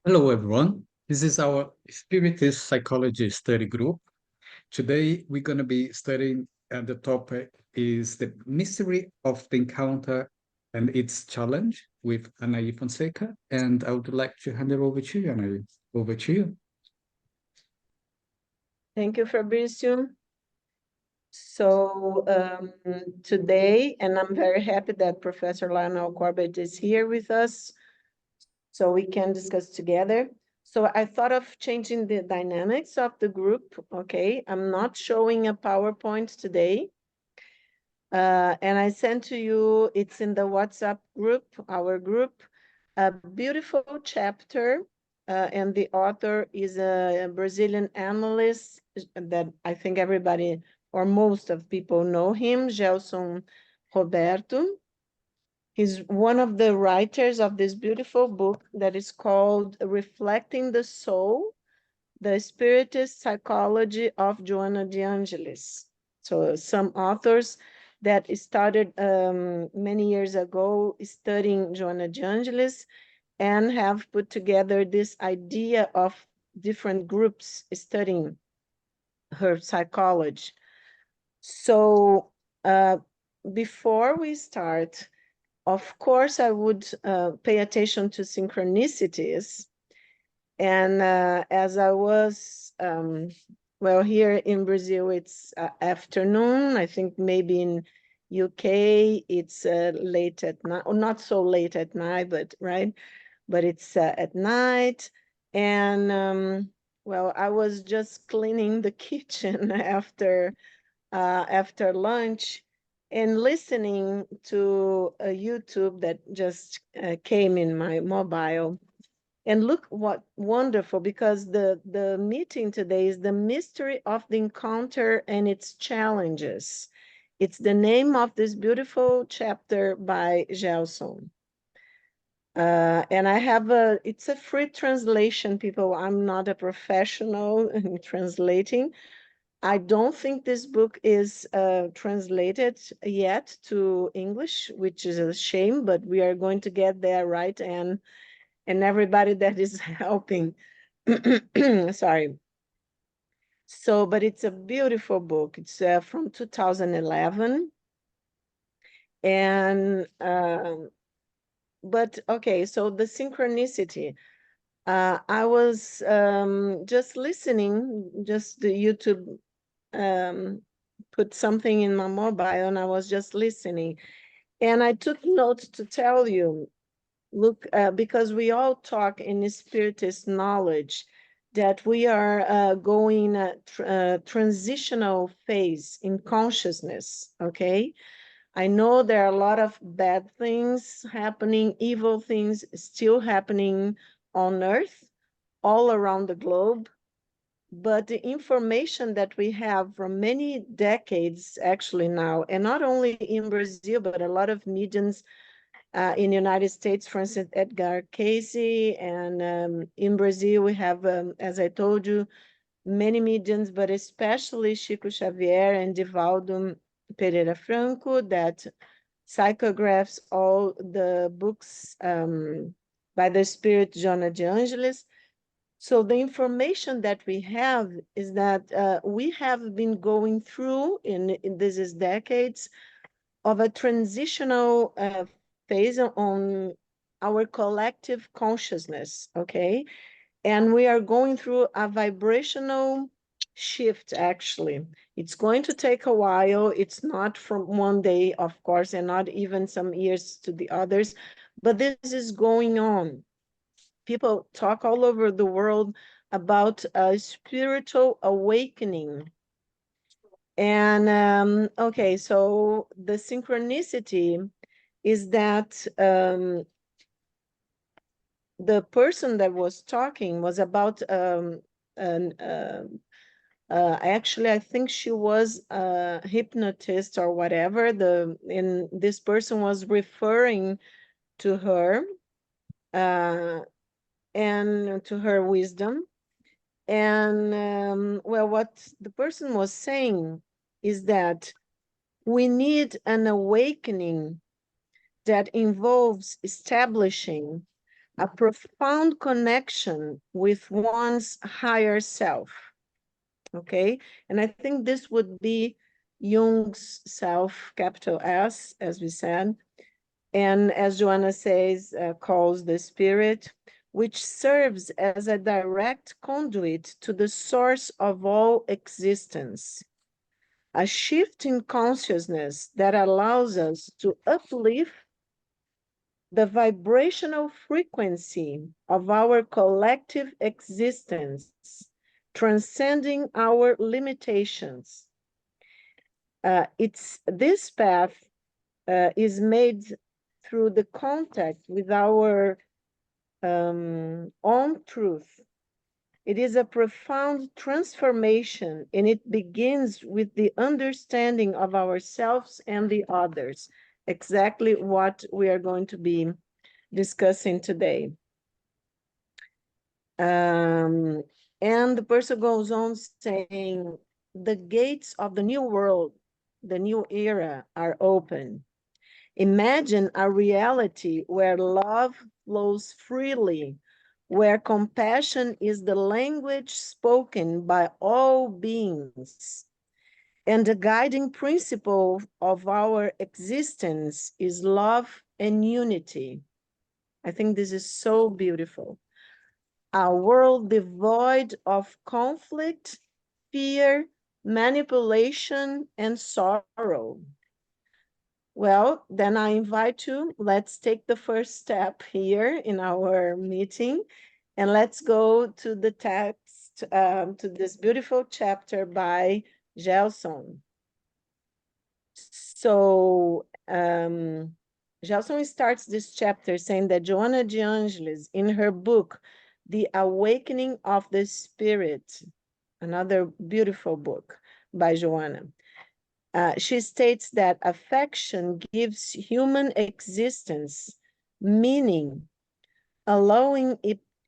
Hello, everyone. This is our Spiritist Psychology Study Group. Today, we're going to be studying, the topic is the mystery of the encounter and its challenge with Anahy Fonseca. And I would like to hand it over to you, Anahy. Over to you. Thank you, Fabrizio. So today, and I'm very happy that Professor Lionel Corbett is here with us, so we can discuss together. So I thought of changing the dynamics of the group, okay? I'm not showing a PowerPoint today. And I sent to you, it's in the WhatsApp group, our group, a beautiful chapter, and the author is a Brazilian analyst that I think everybody or most of people know him, Gelson Roberto. He's one of the writers of this beautiful book that is called Reflecting the Soul, the Spiritist Psychology of Joana de Angelis. So some authors that started many years ago studying Joana de Angelis and have put together this idea of different groups studying her psychology. So before we start, of course, I would pay attention to synchronicities. And as I was, well, here in Brazil, it's afternoon. I think maybe in UK, it's late at night, or not so late at night, but right, but it's at night. And well, I was just cleaning the kitchen after lunch and listening to a YouTube that just came in my mobile. And look what wonderful, because the meeting today is the mystery of the encounter and its challenges. It's the name of this beautiful chapter by Gelson. And I have it's a free translation, people. I'm not a professional in translating. I don't think this book is translated yet to English, which is a shame, but we are going to get there, right? And everybody that is helping. Sorry. So, but it's a beautiful book. It's from 2011. And, but okay, so the synchronicity. I was just listening, just the YouTube put something in my mobile and I was just listening. And I took notes to tell you, look, because we all talk in Spiritist knowledge that we are going a transitional phase in consciousness, okay? I know there are a lot of bad things happening, evil things still happening on Earth, all around the globe. But the information that we have from many decades actually now, and not only in Brazil, but a lot of mediums in the United States, for instance, Edgar Casey, and in Brazil, we have, as I told you, many mediums, but especially Chico Xavier and Divaldo Pereira Franco, that psychographs all the books by the spirit Joana de Angelis. So the information that we have is that we have been going through, in this is decades, of a transitional phase on our collective consciousness, okay? And we are going through a vibrational shift, actually. It's going to take a while. It's not from one day, of course, and not even some years to the others, but this is going on. People talk all over the world about a spiritual awakening. And okay, so the synchronicity is that the person that was talking was about actually, I think she was a hypnotist or whatever. And this person was referring to her and to her wisdom. And well, what the person was saying is that we need an awakening that involves establishing a profound connection with one's higher self. Okay, and I think this would be Jung's self, capital S, as we said, and as Joanna says, calls the spirit, which serves as a direct conduit to the source of all existence. A shift in consciousness that allows us to uplift the vibrational frequency of our collective existence, transcending our limitations. This path is made through the contact with our own truth. It is a profound transformation, and it begins with the understanding of ourselves and the others, exactly what we are going to be discussing today. And the person goes on saying, the gates of the new world, the new era are open. Imagine a reality where love flows freely, where compassion is the language spoken by all beings, and the guiding principle of our existence is love and unity. I think this is so beautiful. A world devoid of conflict, fear, manipulation, and sorrow. Well, then I invite you, let's take the first step here in our meeting, and let's go to the text, to this beautiful chapter by Gelson. So Gelson starts this chapter saying that Joanna de Angelis, in her book, The Awakening of the Spirit, another beautiful book by Joanna, she states that affection gives human existence meaning, allowing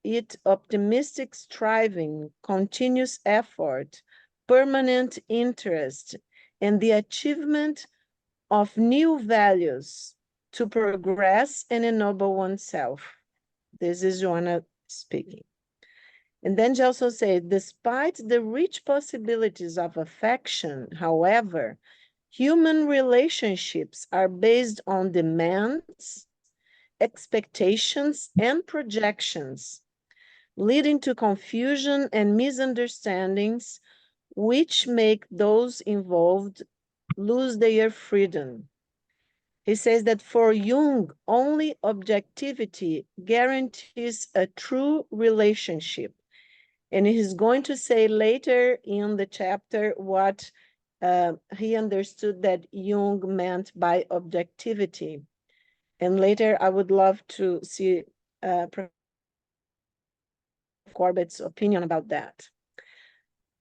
it optimistic striving, continuous effort, permanent interest, and the achievement of new values to progress and ennoble oneself. This is Joanna speaking. And then she also says, despite the rich possibilities of affection, however, human relationships are based on demands, expectations, and projections, leading to confusion and misunderstandings, which make those involved lose their freedom. He says that for Jung, only objectivity guarantees a true relationship. And he's going to say later in the chapter what he understood that Jung meant by objectivity. And later I would love to see Professor Corbett's opinion about that.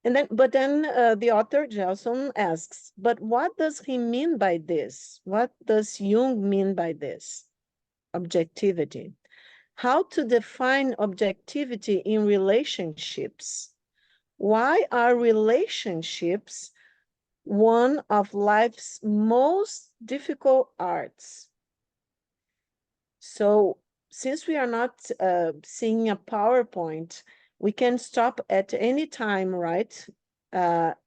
And then, the author Gelson asks, but what does he mean by this? What does Jung mean by this? Objectivity. How to define objectivity in relationships? Why are relationships one of life's most difficult arts? So since we are not seeing a PowerPoint, we can stop at any time, right?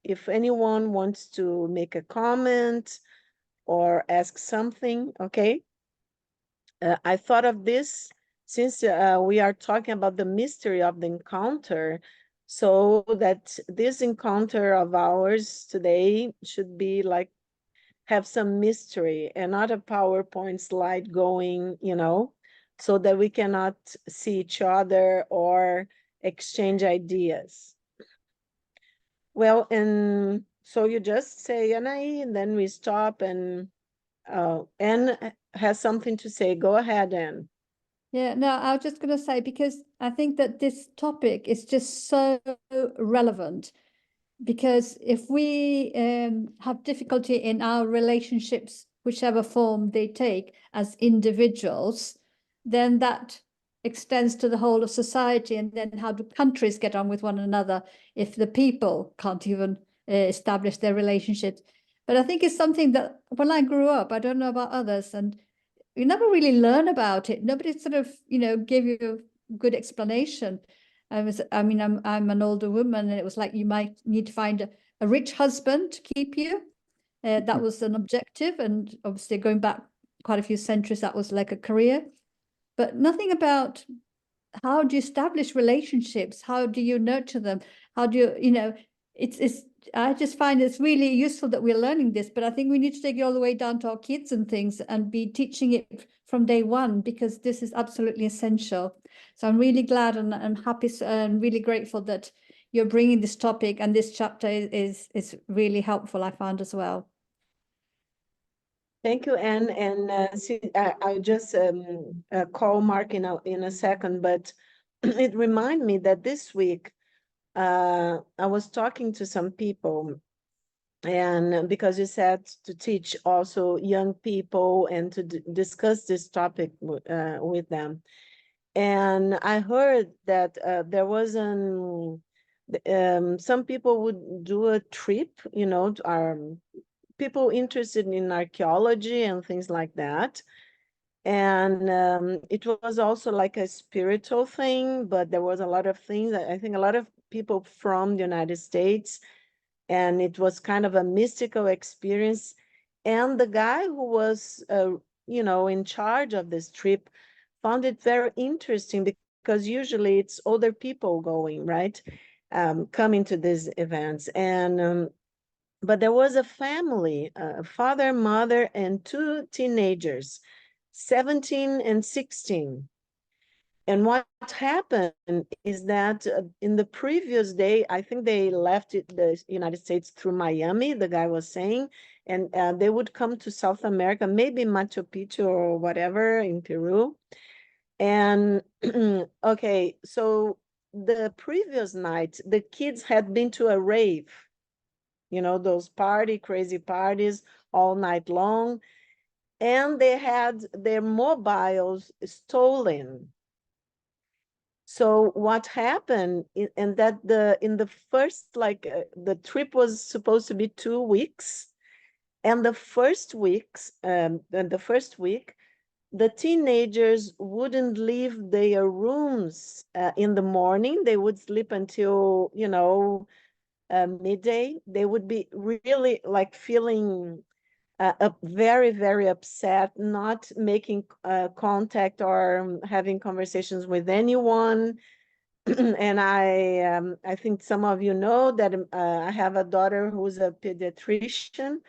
If anyone wants to make a comment or ask something, okay? I thought of this since we are talking about the mystery of the encounter, so that this encounter of ours today should be like, have some mystery and not a PowerPoint slide going, so that we cannot see each other or exchange ideas. Well, and so you just say Anahy, and then we stop, and Anne has something to say. Go ahead, Anne. Yeah, no, I was just going to say, because I think that this topic is just so relevant, because if we have difficulty in our relationships, whichever form they take as individuals, then that extends to the whole of society. And then how do countries get on with one another if the people can't even establish their relationships? But I think it's something that when I grew up, I don't know about others, and you never really learn about it. Nobody sort of, give you a good explanation. I'm an older woman, and it was like you might need to find a rich husband to keep you. That was an objective, and obviously going back quite a few centuries, that was like a career. But nothing about how do you establish relationships? How do you nurture them? How do you, it's I just find it's really useful that we're learning this, but I think we need to take it all the way down to our kids and things and be teaching it from day one, because this is absolutely essential. So I'm really glad and I'm happy and really grateful that you're bringing this topic, and this chapter is really helpful, I found as well. Thank you, Anne. And see, I'll just call Mark in a second, but it reminded me that this week I was talking to some people, and because you said to teach also young people and to discuss this topic with them. And I heard that there was some people would do a trip, people interested in archaeology and things like that. And it was also like a spiritual thing, but there was a lot of things. I think a lot of people from the United States, and it was kind of a mystical experience. And the guy who was, in charge of this trip found it very interesting, because usually it's older people going, right? Coming to these events. And but there was a family, a father, mother, and two teenagers, 17 and 16. And what happened is that in the previous day, I think they left the United States through Miami, the guy was saying, and they would come to South America, maybe Machu Picchu or whatever in Peru. And okay, so the previous night, the kids had been to a rave, those crazy parties all night long, and they had their mobiles stolen. So what happened, and that in the first, the trip was supposed to be 2 weeks, and the first week, the teenagers wouldn't leave their rooms in the morning. They would sleep until, midday. They would be really like feeling very, very upset, not making contact or having conversations with anyone. And I think some of you know that I have a daughter who's a pediatrician,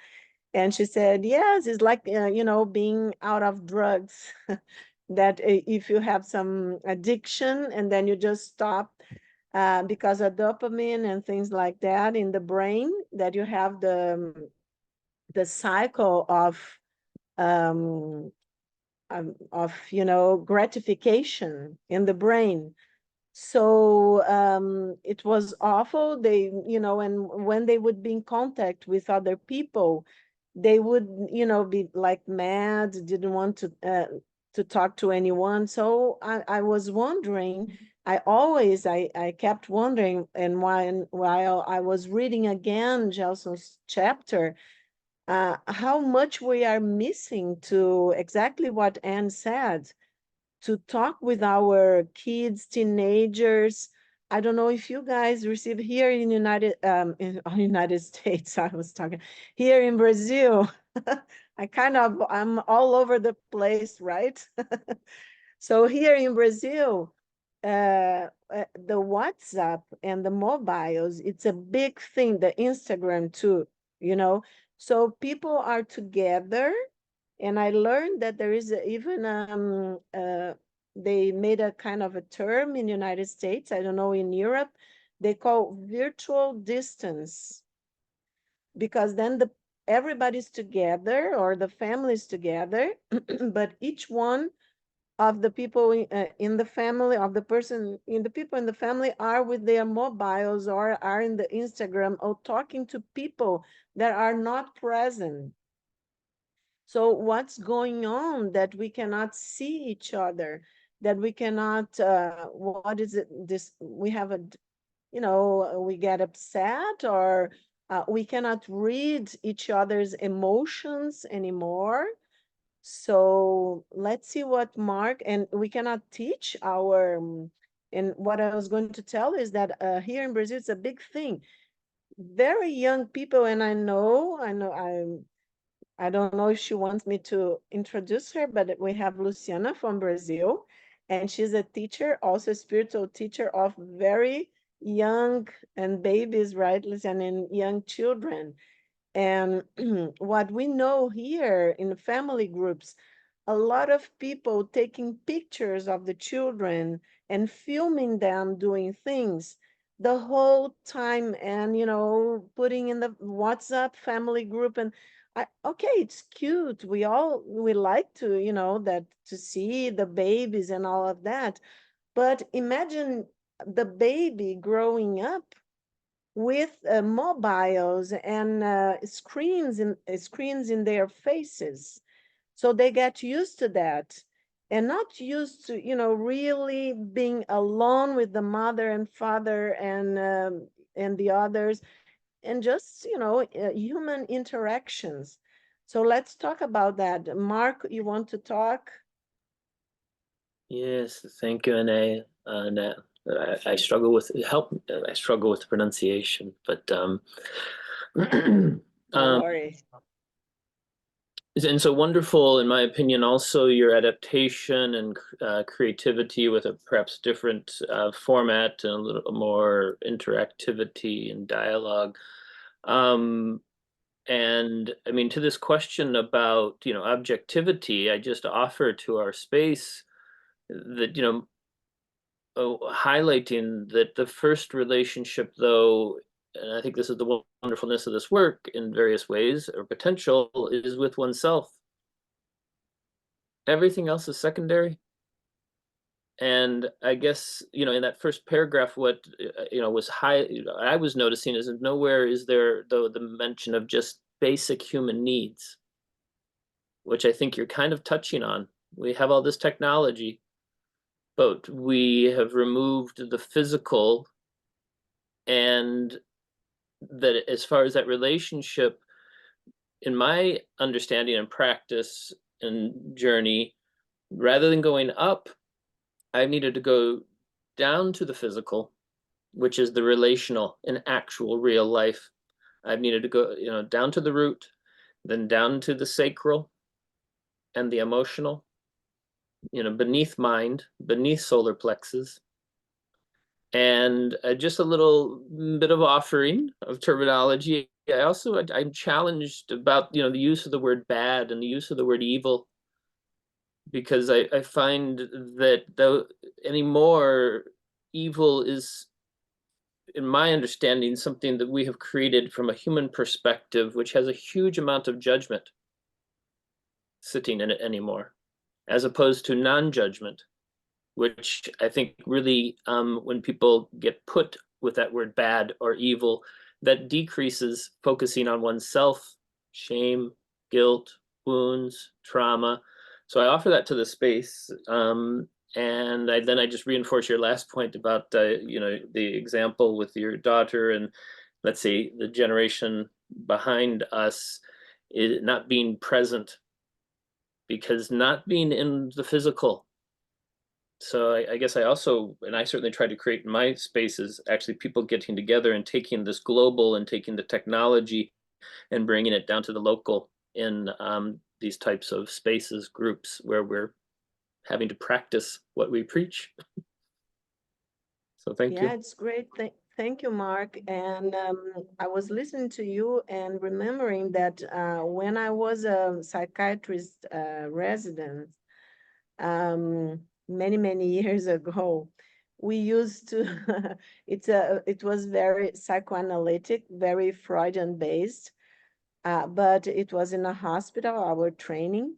and she said, yes, it's like, being out of drugs, that if you have some addiction and then you just stop because of dopamine and things like that in the brain, that you have the cycle of gratification in the brain. So it was awful. They, and when they would be in contact with other people, they would, be like mad, didn't want to talk to anyone. So I was wondering, I kept wondering, and while I was reading again Gelson's chapter, how much we are missing to exactly what Anne said, to talk with our kids, teenagers. I don't know if you guys receive here in United States, I was talking, here in Brazil, I'm all over the place, right? So here in Brazil, the WhatsApp and the mobiles, it's a big thing, the Instagram too, So people are together, and I learned that there is even they made a kind of a term in the United States, I don't know, in Europe, they call virtual distance, because then everybody's together, or the family's together, but each one of the people in the family, of the people in the family, are with their mobiles or are in the Instagram or talking to people that are not present. So what's going on that we cannot see each other, that we cannot, what is it, we have we get upset, or we cannot read each other's emotions anymore. So let's see what Mark, and we cannot teach our, and what I was going to tell is that here in Brazil, it's a big thing. Very young people, and I don't know if she wants me to introduce her, but we have Luciana from Brazil, and she's a teacher, also a spiritual teacher of very young and babies, right, Luciana, and young children. And what we know here in family groups, a lot of people taking pictures of the children and filming them doing things the whole time, and putting in the WhatsApp family group. And okay, it's cute. We like to, that to see the babies and all of that. But imagine the baby growing up with mobiles and screens in their faces. So they get used to that, and not used to, really being alone with the mother and father and the others, and just, human interactions. So let's talk about that. Mark, you want to talk? Yes, thank you, Anahy. I struggle with help. I struggle with pronunciation, but Don't um, worry. and so wonderful, in my opinion, also your adaptation and creativity with a perhaps different format and a little more interactivity and dialogue. And I mean, to this question about, objectivity, I just offer to our space that, highlighting that the first relationship, though, and I think this is the wonderfulness of this work in various ways or potential, is with oneself. Everything else is secondary. And I guess, in that first paragraph, what, was I was noticing is nowhere is there, though, the mention of just basic human needs, which I think you're kind of touching on. We have all this technology, but we have removed the physical, and that as far as that relationship, in my understanding and practice and journey, rather than going up, I've needed to go down to the physical, which is the relational in actual real life. I've needed to go, down to the root, then down to the sacral and the emotional, beneath mind, beneath solar plexus. And just a little bit of offering of terminology. I'm challenged about, the use of the word bad and the use of the word evil, because I find that though anymore, evil is, in my understanding, something that we have created from a human perspective, which has a huge amount of judgment sitting in it anymore, as opposed to non-judgment, which I think really, when people get put with that word bad or evil, that decreases focusing on oneself, shame, guilt, wounds, trauma. So I offer that to the space. And then I just reinforce your last point about, the example with your daughter, and let's say the generation behind us is not being present, because not being in the physical. So I guess I also, and I certainly try to create in my spaces, actually people getting together and taking this global and taking the technology and bringing it down to the local in these types of spaces, groups, where we're having to practice what we preach. So thank you. Yeah, it's great. Thank you, Mark. And I was listening to you and remembering that when I was a psychiatrist resident many, many years ago, we used to, it was very psychoanalytic, very Freudian based, but it was in a hospital, our training.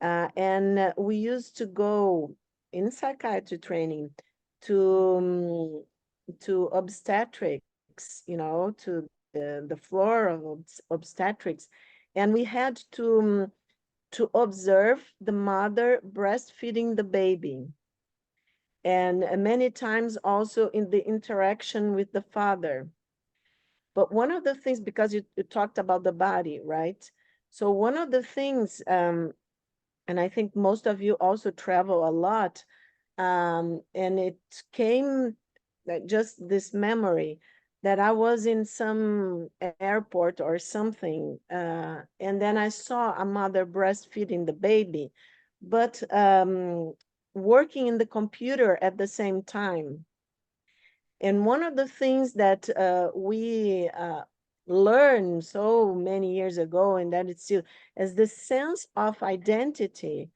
And we used to go in psychiatry training to obstetrics, to the floor of obstetrics, and we had to observe the mother breastfeeding the baby, and many times also in the interaction with the father. But one of the things, because you talked about the body, right? So one of the things and I think most of you also travel a lot, and it came just this memory that I was in some airport or something, and then I saw a mother breastfeeding the baby, but working in the computer at the same time. And one of the things that we learned so many years ago, and that it's still, as the sense of identity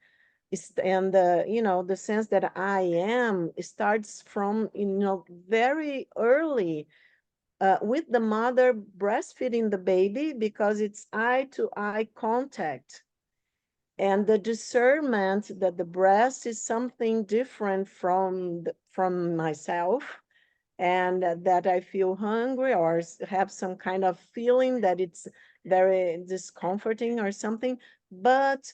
is, and the sense that I am starts from very early, with the mother breastfeeding the baby, because it's eye to eye contact, and the discernment that the breast is something different from myself, and that I feel hungry or have some kind of feeling that it's very discomforting or something. But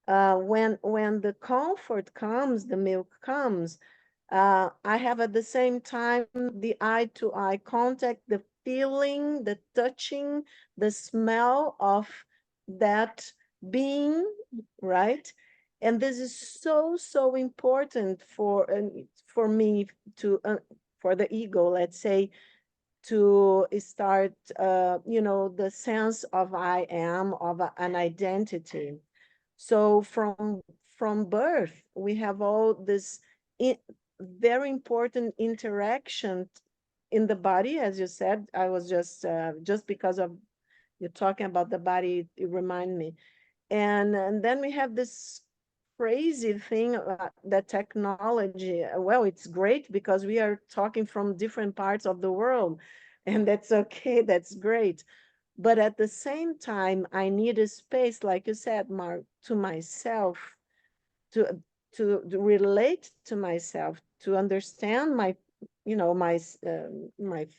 when the comfort comes, the milk comes, I have at the same time the eye to eye contact, the feeling, the touching, the smell of that being, right? And this is so, so important for me to, for the ego, let's say, to start, the sense of I am, of an identity. So from birth, we have all this very important interaction in the body, as you said. I was just because of you talking about the body, it remind me. And then we have this crazy thing, that technology, well, it's great because we are talking from different parts of the world, and that's okay, that's great. But at the same time, I need a space, like you said, Mark, to myself, to to relate to myself, to understand my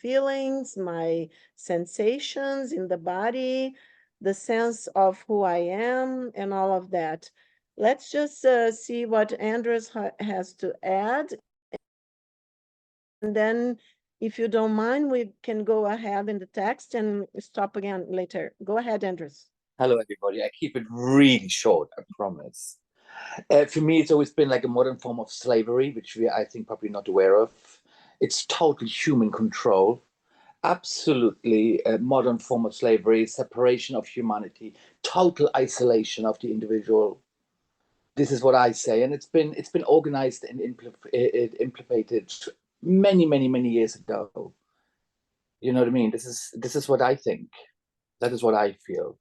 feelings, my sensations in the body, the sense of who I am, and all of that. Let's just see what Andres has to add, and then, if you don't mind, we can go ahead in the text and stop again later. Go ahead, Andres. Hello, everybody. I keep it really short, I promise. For me, it's always been like a modern form of slavery, which I think, probably not aware of. It's totally human control, absolutely a modern form of slavery, separation of humanity, total isolation of the individual. This is what I say, and it's been organized and implemented many, many, many years ago. You know what I mean? This is what I think. That is what I feel.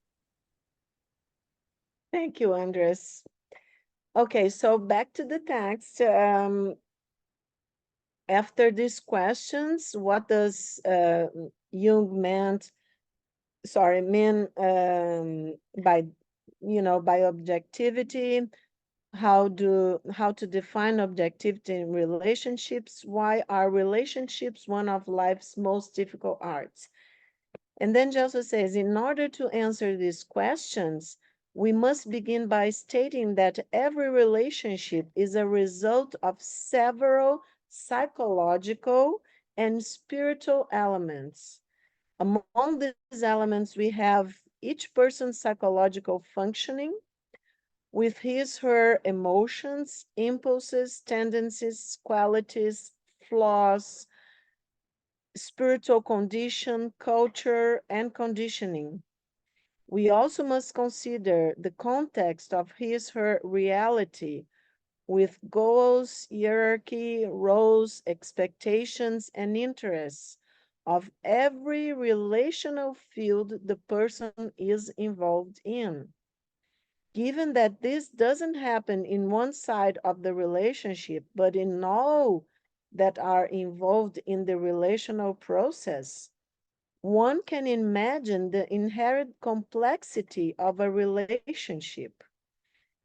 Thank you, Andres. Okay, so back to the text. After these questions, what does Jung meant, mean, by objectivity? How to define objectivity in relationships? Why are relationships one of life's most difficult arts? And then Joseph says, in order to answer these questions, we must begin by stating that every relationship is a result of several psychological and spiritual elements. Among these elements, we have each person's psychological functioning with her emotions, impulses, tendencies, qualities, flaws, spiritual condition, culture, and conditioning. We also must consider the context of her reality with goals, hierarchy, roles, expectations, and interests of every relational field the person is involved in. Given that this doesn't happen in one side of the relationship, but in all that are involved in the relational process, one can imagine the inherent complexity of a relationship.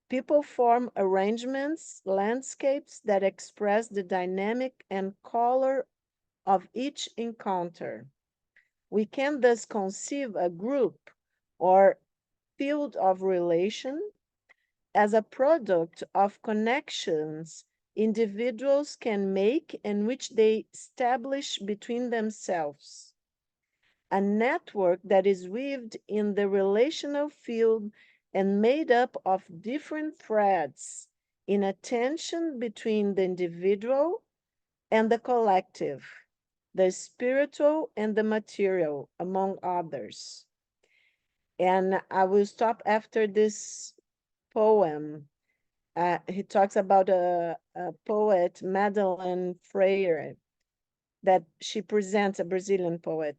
People form arrangements, landscapes that express the dynamic and color of each encounter. We can thus conceive a group or field of relation as a product of connections individuals can make and which they establish between themselves. A network that is weaved in the relational field and made up of different threads in a tension between the individual and the collective, the spiritual and the material, among others. And I will stop after this poem. He talks about a poet, Madeleine Freire, that she presents, a Brazilian poet,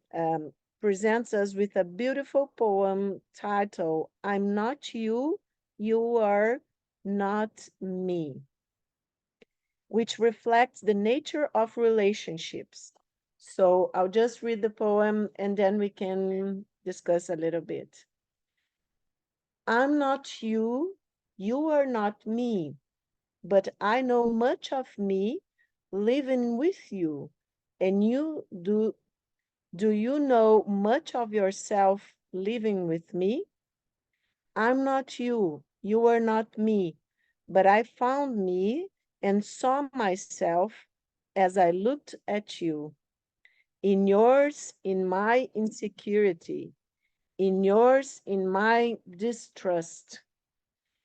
presents us with a beautiful poem titled, I'm Not You, You Are Not Me, which reflects the nature of relationships. So I'll just read the poem and then we can discuss a little bit. I'm not you, you are not me, but I know much of me living with you, and you do you know much of yourself living with me? I'm not you, you are not me, but I found me and saw myself as I looked at you. In yours, in my insecurity, in yours, in my distrust,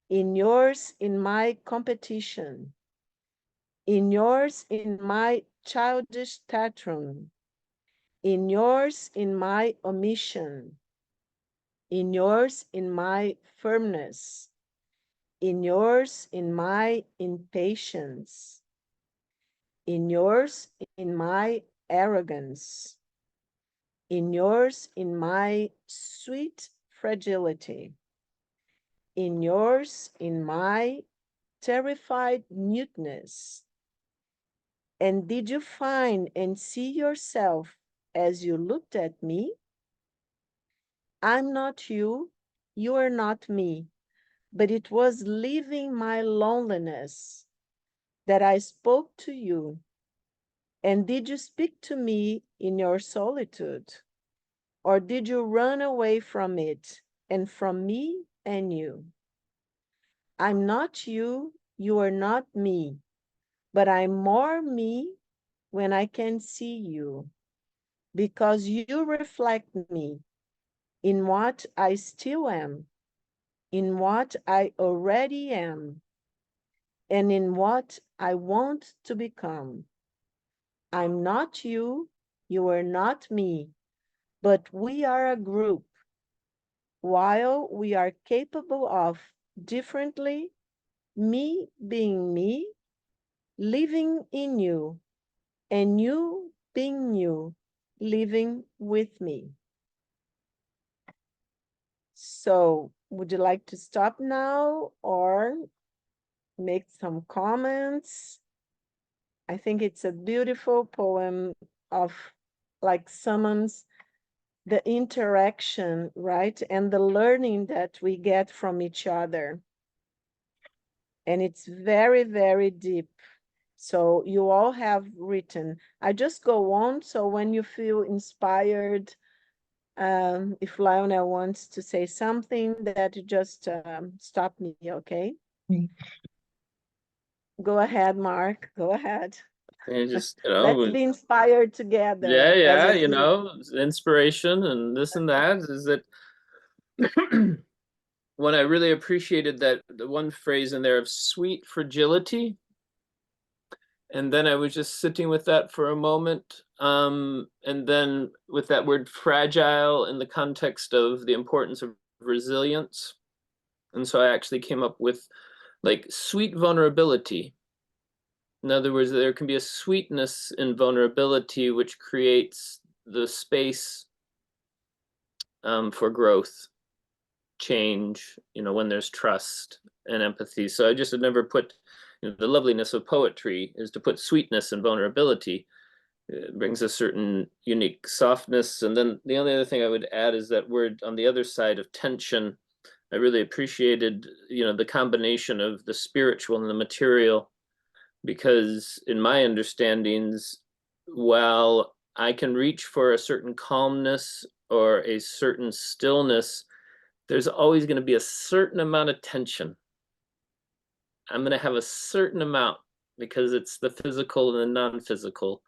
in yours, in my competition, in yours, in my childish tantrum, in yours, in my omission, in yours, in my firmness, in yours, in my impatience, in yours, in my arrogance, in yours, in my sweet fragility, in yours, in my terrified muteness. And did you find and see yourself as you looked at me? I'm not you, you are not me, but it was leaving my loneliness that I spoke to you. And did you speak to me in your solitude? Or did you run away from it and from me and you? I'm not you, you are not me, but I'm more me when I can see you, because you reflect me in what I still am, in what I already am, and in what I want to become. I'm not you, you are not me, but we are a group. While we are capable of differently, me being me, living in you, and you being you, living with me. So, would you like to stop now or make some comments? I think it's a beautiful poem of like summons the interaction, right? And the learning that we get from each other. And it's very, very deep. So you all have written. I just go on, so when you feel inspired, if Lionel wants to say something, that you just stop me, okay? Go ahead, Mark, go ahead. And just, Let's be inspired together. yeah, as a group. inspiration and this and that is that when I really appreciated that the one phrase in there of sweet fragility, and then I was just sitting with that for a moment, and then with that word fragile in the context of the importance of resilience. And so I actually came up with like sweet vulnerability. In other words, there can be a sweetness in vulnerability which creates the space for growth, change, when there's trust and empathy. So I just had never put, the loveliness of poetry is to put sweetness and vulnerability. It brings a certain unique softness. And then the only other thing I would add is that word on the other side of tension. I really appreciated, the combination of the spiritual and the material, because in my understandings, while I can reach for a certain calmness or a certain stillness, there's always going to be a certain amount of tension. I'm going to have a certain amount because it's the physical and the non-physical,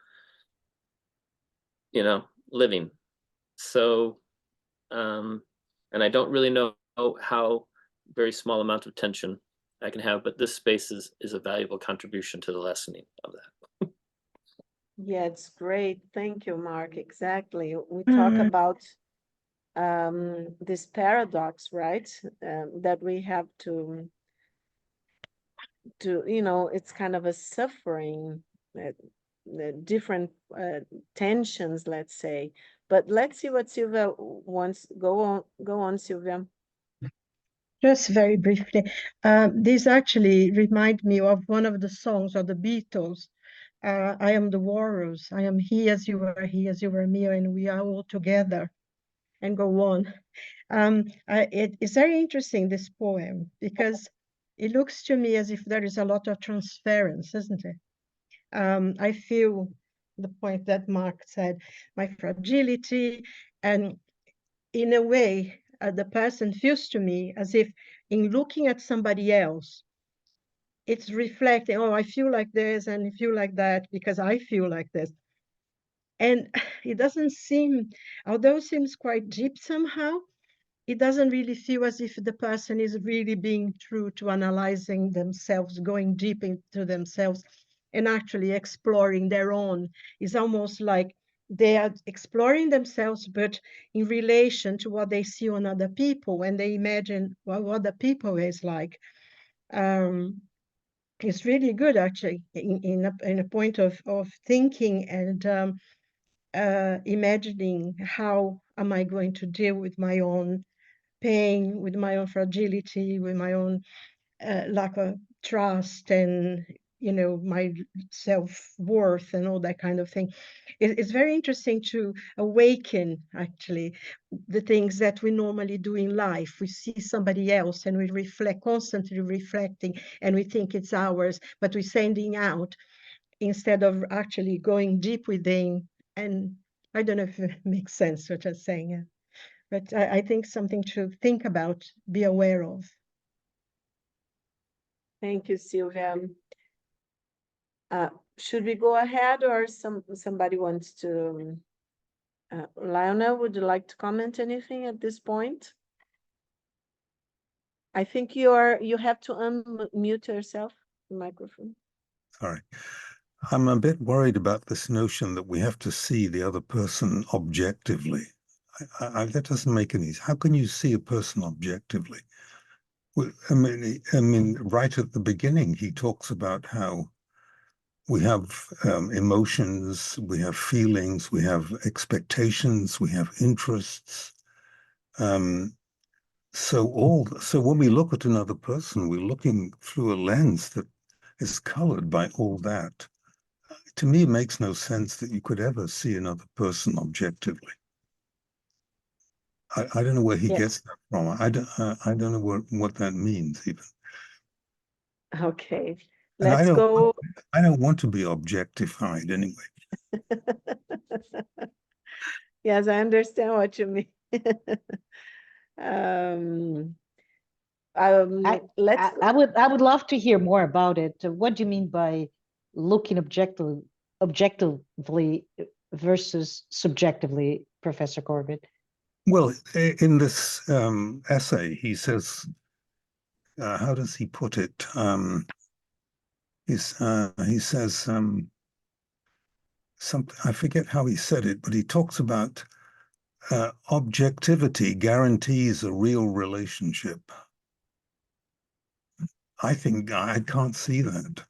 living. So, and I don't really know how very small amount of tension I can have, but this space is a valuable contribution to the lessening of that. Yeah, it's great. Thank you, Mark. Exactly. We talk about this paradox, right? That we have to, you know, it's kind of a suffering, different tensions, let's say. But let's see what Sylvia wants. Go on, Sylvia. Just very briefly, this actually remind me of one of the songs of the Beatles. I am the walrus. I am he as you were me, and we are all together. And go on. It's very interesting, this poem, because it looks to me as if there is a lot of transference, isn't it? I feel the point that Mark said, my fragility, and in a way, the person feels to me as if in looking at somebody else, it's reflecting, oh, I feel like this and I feel like that because I feel like this. And it doesn't seem, although it seems quite deep somehow, it doesn't really feel as if the person is really being true to analyzing themselves, going deep into themselves and actually exploring their own. It's almost like they are exploring themselves, but in relation to what they see on other people, when they imagine what other people is like. It's really good, actually, in a point of thinking and imagining how am I going to deal with my own pain, with my own fragility, with my own lack of trust and, you know, my self-worth and all that kind of thing. It's very interesting to awaken, actually, the things that we normally do in life. We see somebody else and we reflect, constantly reflecting, and we think it's ours, but we're sending out instead of actually going deep within. And I don't know if it makes sense what I'm saying. But I think something to think about, be aware of. Thank you, Sylvia. Should we go ahead, or somebody wants to? Lionel, would you like to comment anything at this point? I think you have to unmute yourself, the microphone. Sorry. I'm a bit worried about this notion that we have to see the other person objectively. That doesn't make any sense. How can you see a person objectively? I mean, right at the beginning, he talks about how we have emotions, we have feelings, we have expectations, we have interests. So when we look at another person, we're looking through a lens that is colored by all that. To me, it makes no sense that you could ever see another person objectively. I don't know where he gets that from. I don't know what that means even. Okay, And let's go. I don't want to be objectified anyway. Yes, I understand what you mean. I would love to hear more about it. What do you mean by looking objectively versus subjectively, Professor Corbett? Well, in this essay, he says, how does he put it? He says something, I forget how he said it, but he talks about objectivity guarantees a real relationship. I think I can't see that.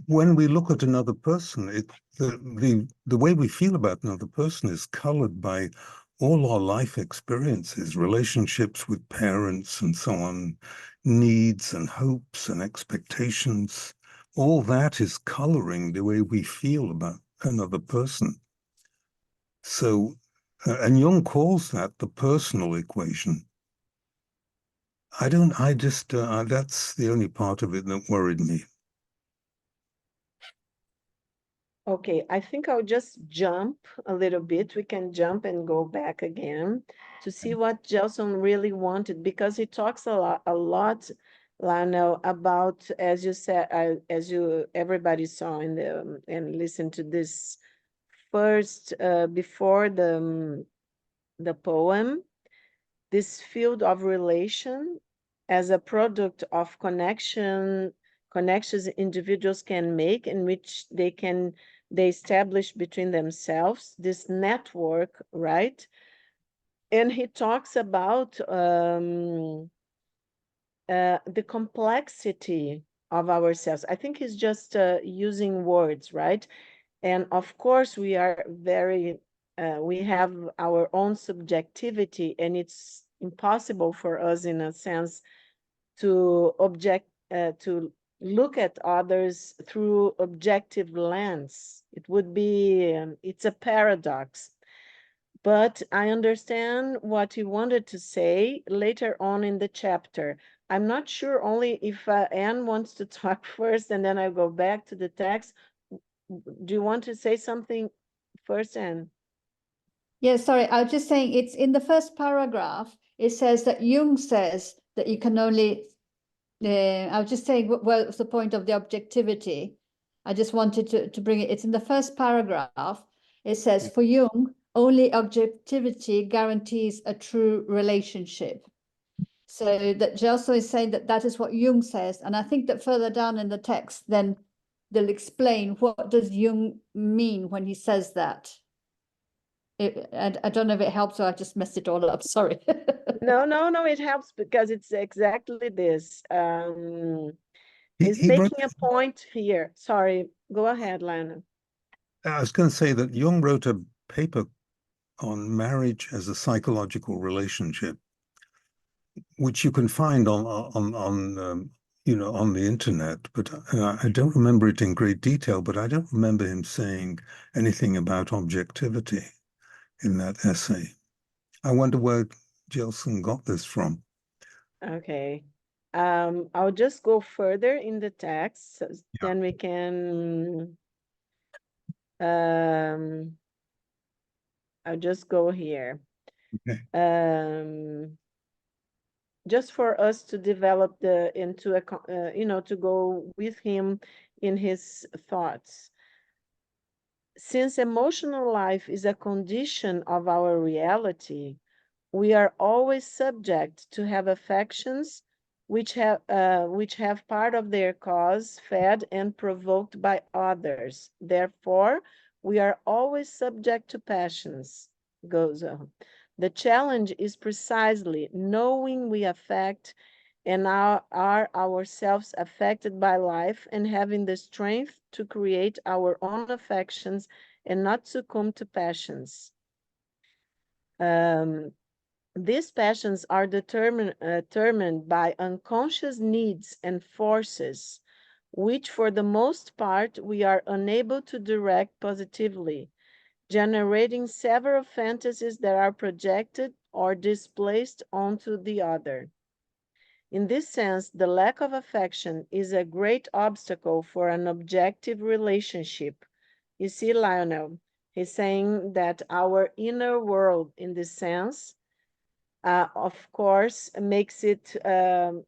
When we look at another person, the way we feel about another person is colored by all our life experiences, relationships with parents and so on, needs and hopes and expectations. All that is coloring the way we feel about another person. So, and Jung calls that the personal equation. That's the only part of it that worried me. Okay, I think I'll just jump a little bit. We can jump and go back again to see what Gelson really wanted, because he talks a lot, Lionel, about, as you said, everybody saw in the and listened to this first before the poem, this field of relation as a product of connections individuals can make, in which they establish between themselves this network, right? And he talks about the complexity of ourselves. I think he's just using words, right? And of course, we are we have our own subjectivity, and it's impossible for us, in a sense, to look at others through objective lens. It would be, it's a paradox. But I understand what he wanted to say later on in the chapter. I'm not sure only if Anne wants to talk first, and then I'll go back to the text. Do you want to say something first, Anne? Yeah, sorry, I was just saying it's in the first paragraph, it says that Jung says that you can only, I was just saying, what was the point of the objectivity? I just wanted to bring it, it's in the first paragraph, it says, for Jung, only objectivity guarantees a true relationship. So that Gelso is saying that that is what Jung says, and I think that further down in the text, then they'll explain what does Jung mean when he says that. I don't know if it helps, or I just messed it all up. Sorry. No, it helps, because it's exactly this. He's He wrote, making a point here. Sorry, go ahead, Lana. I was going to say that Jung wrote a paper on marriage as a psychological relationship, which you can find on on the internet, but I don't remember it in great detail, but I don't remember him saying anything about objectivity in that essay. I wonder where Gelson got this from. Okay. I'll just go further in the text, so then we can I'll just go here. Okay. Just for us to develop into a to go with him in his thoughts. Since emotional life is a condition of our reality, we are always subject to have affections which have part of their cause fed and provoked by others. Therefore, we are always subject to passions. Goes on. The challenge is precisely knowing we affect and are ourselves affected by life, and having the strength to create our own affections and not succumb to passions. These passions are determined by unconscious needs and forces, which for the most part we are unable to direct positively, generating several fantasies that are projected or displaced onto the other. In this sense, the lack of affection is a great obstacle for an objective relationship. You see, Lionel, he's saying that our inner world, in this sense, of course, makes it,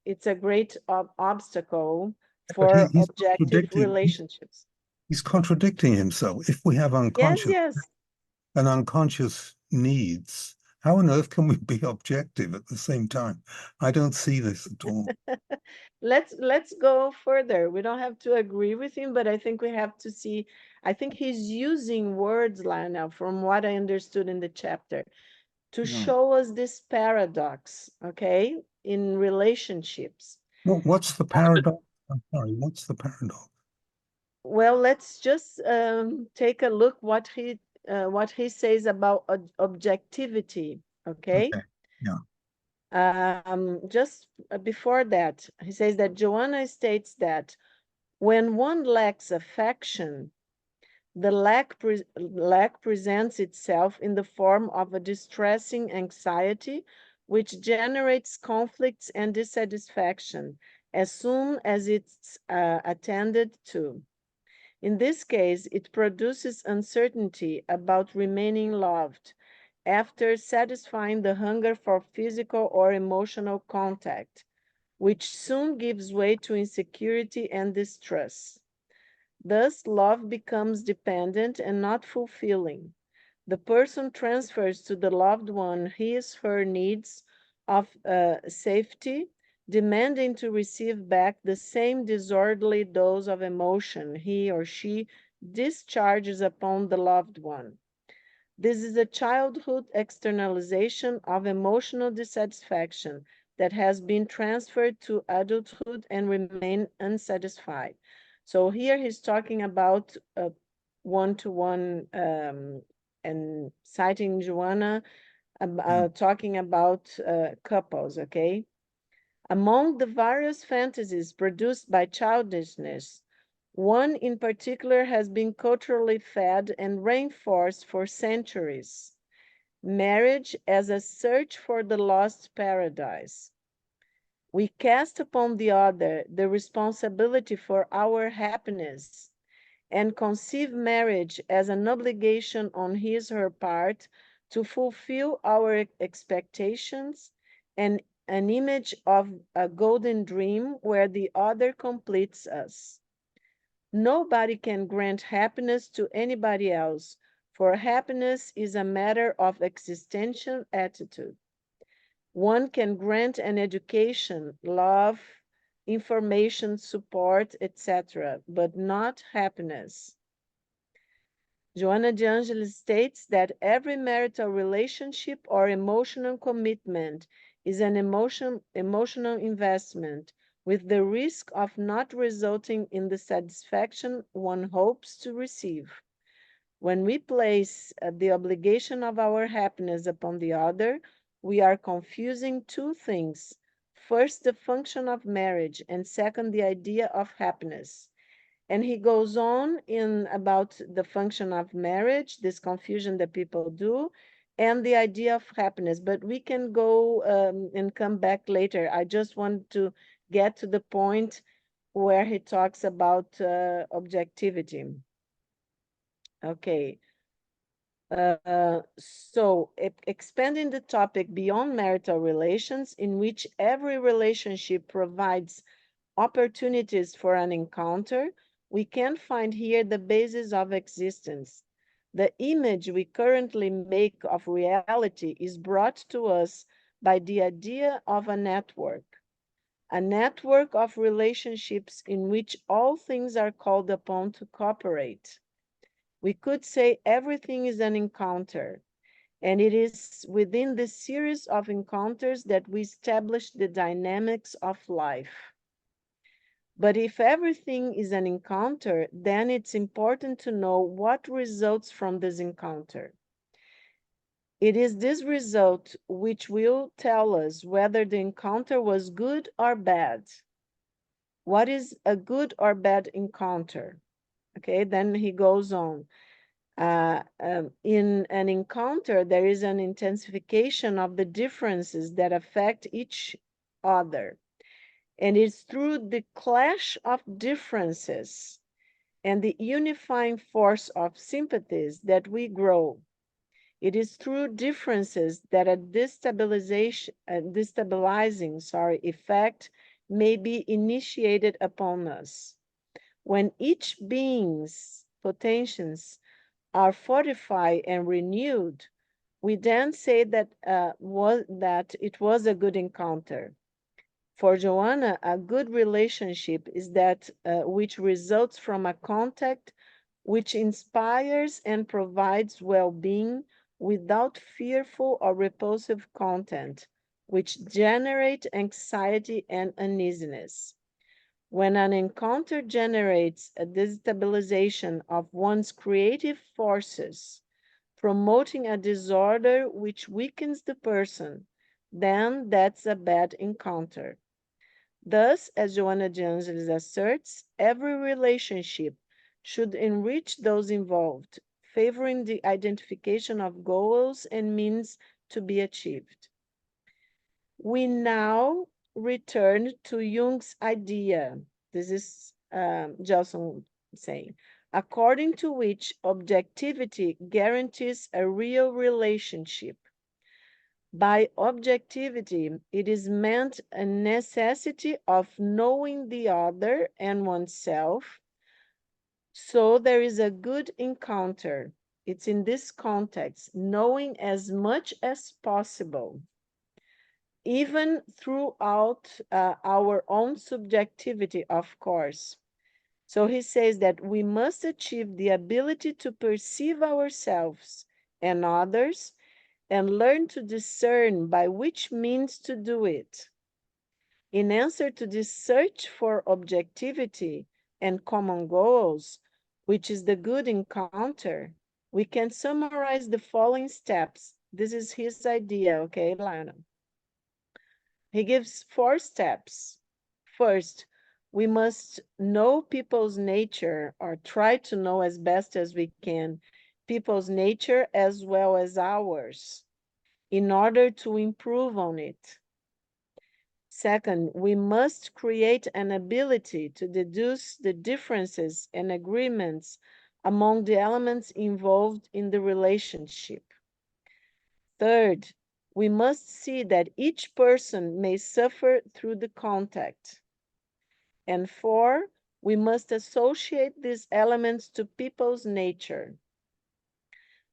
it's a great obstacle for He's objective relationships. He's contradicting himself. If we have Yes. unconscious needs, how on earth can we be objective at the same time? I don't see this at all. Let's go further. We don't have to agree with him, but I think we have to see. I think he's using words, Lionel, from what I understood in the chapter, to show us this paradox, okay, in relationships. What's the paradox? I'm sorry, what's the paradox? Well, let's just take a look what he says about objectivity, okay? Yeah. Just before that, he says that Joanna states that when one lacks affection, the lack presents itself in the form of a distressing anxiety, which generates conflicts and dissatisfaction as soon as it's attended to. In this case, it produces uncertainty about remaining loved after satisfying the hunger for physical or emotional contact, which soon gives way to insecurity and distrust. Thus, love becomes dependent and not fulfilling. The person transfers to the loved one his/her needs of safety, demanding to receive back the same disorderly dose of emotion he or she discharges upon the loved one. This is a childhood externalization of emotional dissatisfaction that has been transferred to adulthood and remain unsatisfied. So here he's talking about one-to-one and citing Joanna, talking about couples, okay? Among the various fantasies produced by childishness, one in particular has been culturally fed and reinforced for centuries: marriage as a search for the lost paradise. We cast upon the other the responsibility for our happiness and conceive marriage as an obligation on his or her part to fulfill our expectations, and an image of a golden dream where the other completes us. Nobody can grant happiness to anybody else, for happiness is a matter of existential attitude. One can grant an education, love, information, support, etc., but not happiness. Joanna de Angelis states that every marital relationship or emotional commitment is an emotional investment with the risk of not resulting in the satisfaction one hopes to receive. When we place the obligation of our happiness upon the other, we are confusing two things. First, the function of marriage, and second, the idea of happiness. And he goes on in about the function of marriage, this confusion that people do, and the idea of happiness. But we can go and come back later. I just want to get to the point where he talks about objectivity. Okay. So expanding the topic beyond marital relations, in which every relationship provides opportunities for an encounter, we can find here the basis of existence. The image we currently make of reality is brought to us by the idea of a network of relationships in which all things are called upon to cooperate. We could say everything is an encounter, and it is within this series of encounters that we establish the dynamics of life. But if everything is an encounter, then it's important to know what results from this encounter. It is this result which will tell us whether the encounter was good or bad. What is a good or bad encounter? Okay, then he goes on. In an encounter, there is an intensification of the differences that affect each other. And it's through the clash of differences and the unifying force of sympathies that we grow. It is through differences that a destabilizing effect may be initiated upon us. When each being's potentials are fortified and renewed, we then say that it was a good encounter. For Joanna, a good relationship is that which results from a contact which inspires and provides well-being without fearful or repulsive content, which generate anxiety and uneasiness. When an encounter generates a destabilization of one's creative forces, promoting a disorder which weakens the person, then that's a bad encounter. Thus, as Joanna de Angelis asserts, every relationship should enrich those involved, favoring the identification of goals and means to be achieved. We now return to Jung's idea. This is Gelson saying, according to which objectivity guarantees a real relationship. By objectivity, it is meant a necessity of knowing the other and oneself. So there is a good encounter. It's in this context, knowing as much as possible. even throughout our own subjectivity, of course. So he says that we must achieve the ability to perceive ourselves and others and learn to discern by which means to do it. In answer to this search for objectivity and common goals, which is the good encounter, we can summarize the following steps. This is his idea, okay, Lionel? He gives 4 steps. First, we must know people's nature, or try to know as best as we can people's nature as well as ours, in order to improve on it. Second, we must create an ability to deduce the differences and agreements among the elements involved in the relationship. Third, we must see that each person may suffer through the contact. And 4, we must associate these elements to people's nature.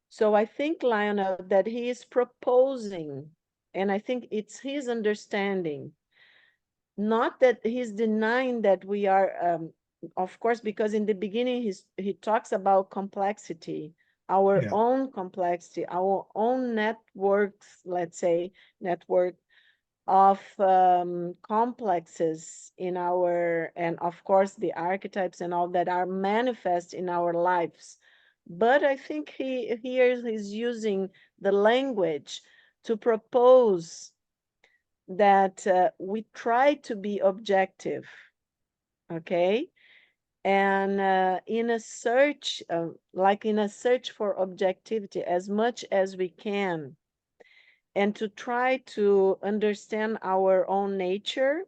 So I think, Lionel, that he is proposing, and I think it's his understanding, not that he's denying that we are, of course, because in the beginning he talks about complexity, our Yeah. own complexity, our own networks, let's say, network of complexes in our, and of course the archetypes and all that are manifest in our lives. But I think he's using the language to propose that we try to be objective, okay? And in a search, like in a search for objectivity as much as we can, and to try to understand our own nature.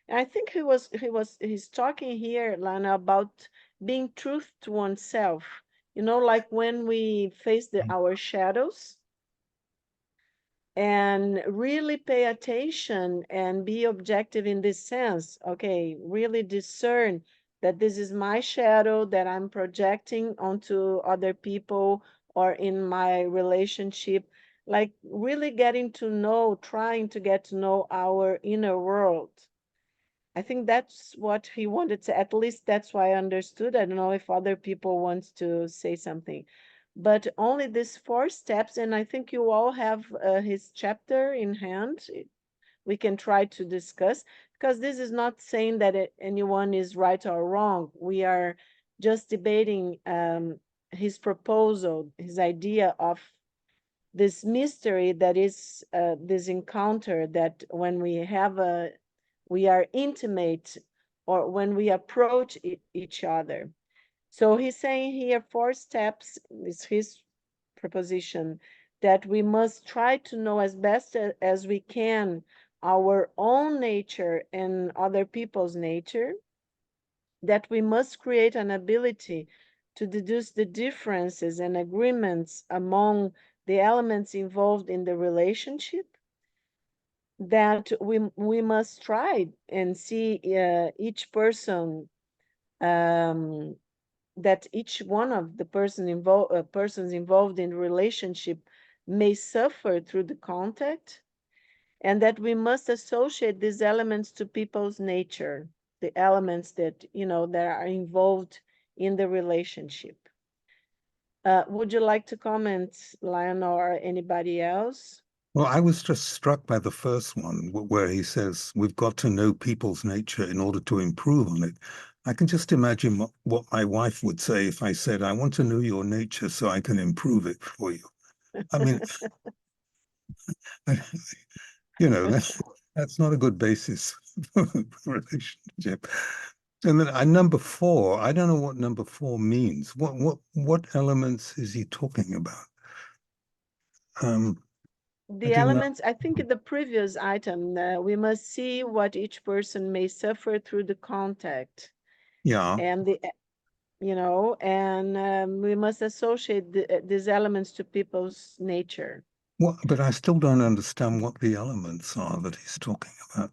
And I think he's talking here, Lana, about being truth to oneself. You know, like when we face our shadows, and really pay attention and be objective in this sense. Okay, really discern that this is my shadow that I'm projecting onto other people or in my relationship, like really getting to know, trying to get to know our inner world. I think that's what he wanted to, at least that's why I understood. I don't know if other people want to say something, but only these 4 steps. And I think you all have his chapter in hand. We can try to discuss, because this is not saying that anyone is right or wrong. We are just debating his proposal, his idea of this mystery that is this encounter, that when we are intimate, or when we approach each other. So he's saying here 4 steps is his proposition, that we must try to know as best as we can our own nature and other people's nature, that we must create an ability to deduce the differences and agreements among the elements involved in the relationship, that we must try and see each person, that each one of the persons involved in the relationship may suffer through the contact, and that we must associate these elements to people's nature, the elements that, you know, that are involved in the relationship. Would you like to comment, Lionel, or anybody else? Well, I was just struck by the first one where he says we've got to know people's nature in order to improve on it. I can just imagine what my wife would say if I said, I want to know your nature so I can improve it for you. I mean, you know, that's not a good basis for a relationship. And then number 4, I don't know what number 4 means. What elements is he talking about? The elements, I think in the previous item, we must see what each person may suffer through the contact. Yeah. And the, you know, and we must associate these elements to people's nature. Well, but I still don't understand what the elements are that he's talking about.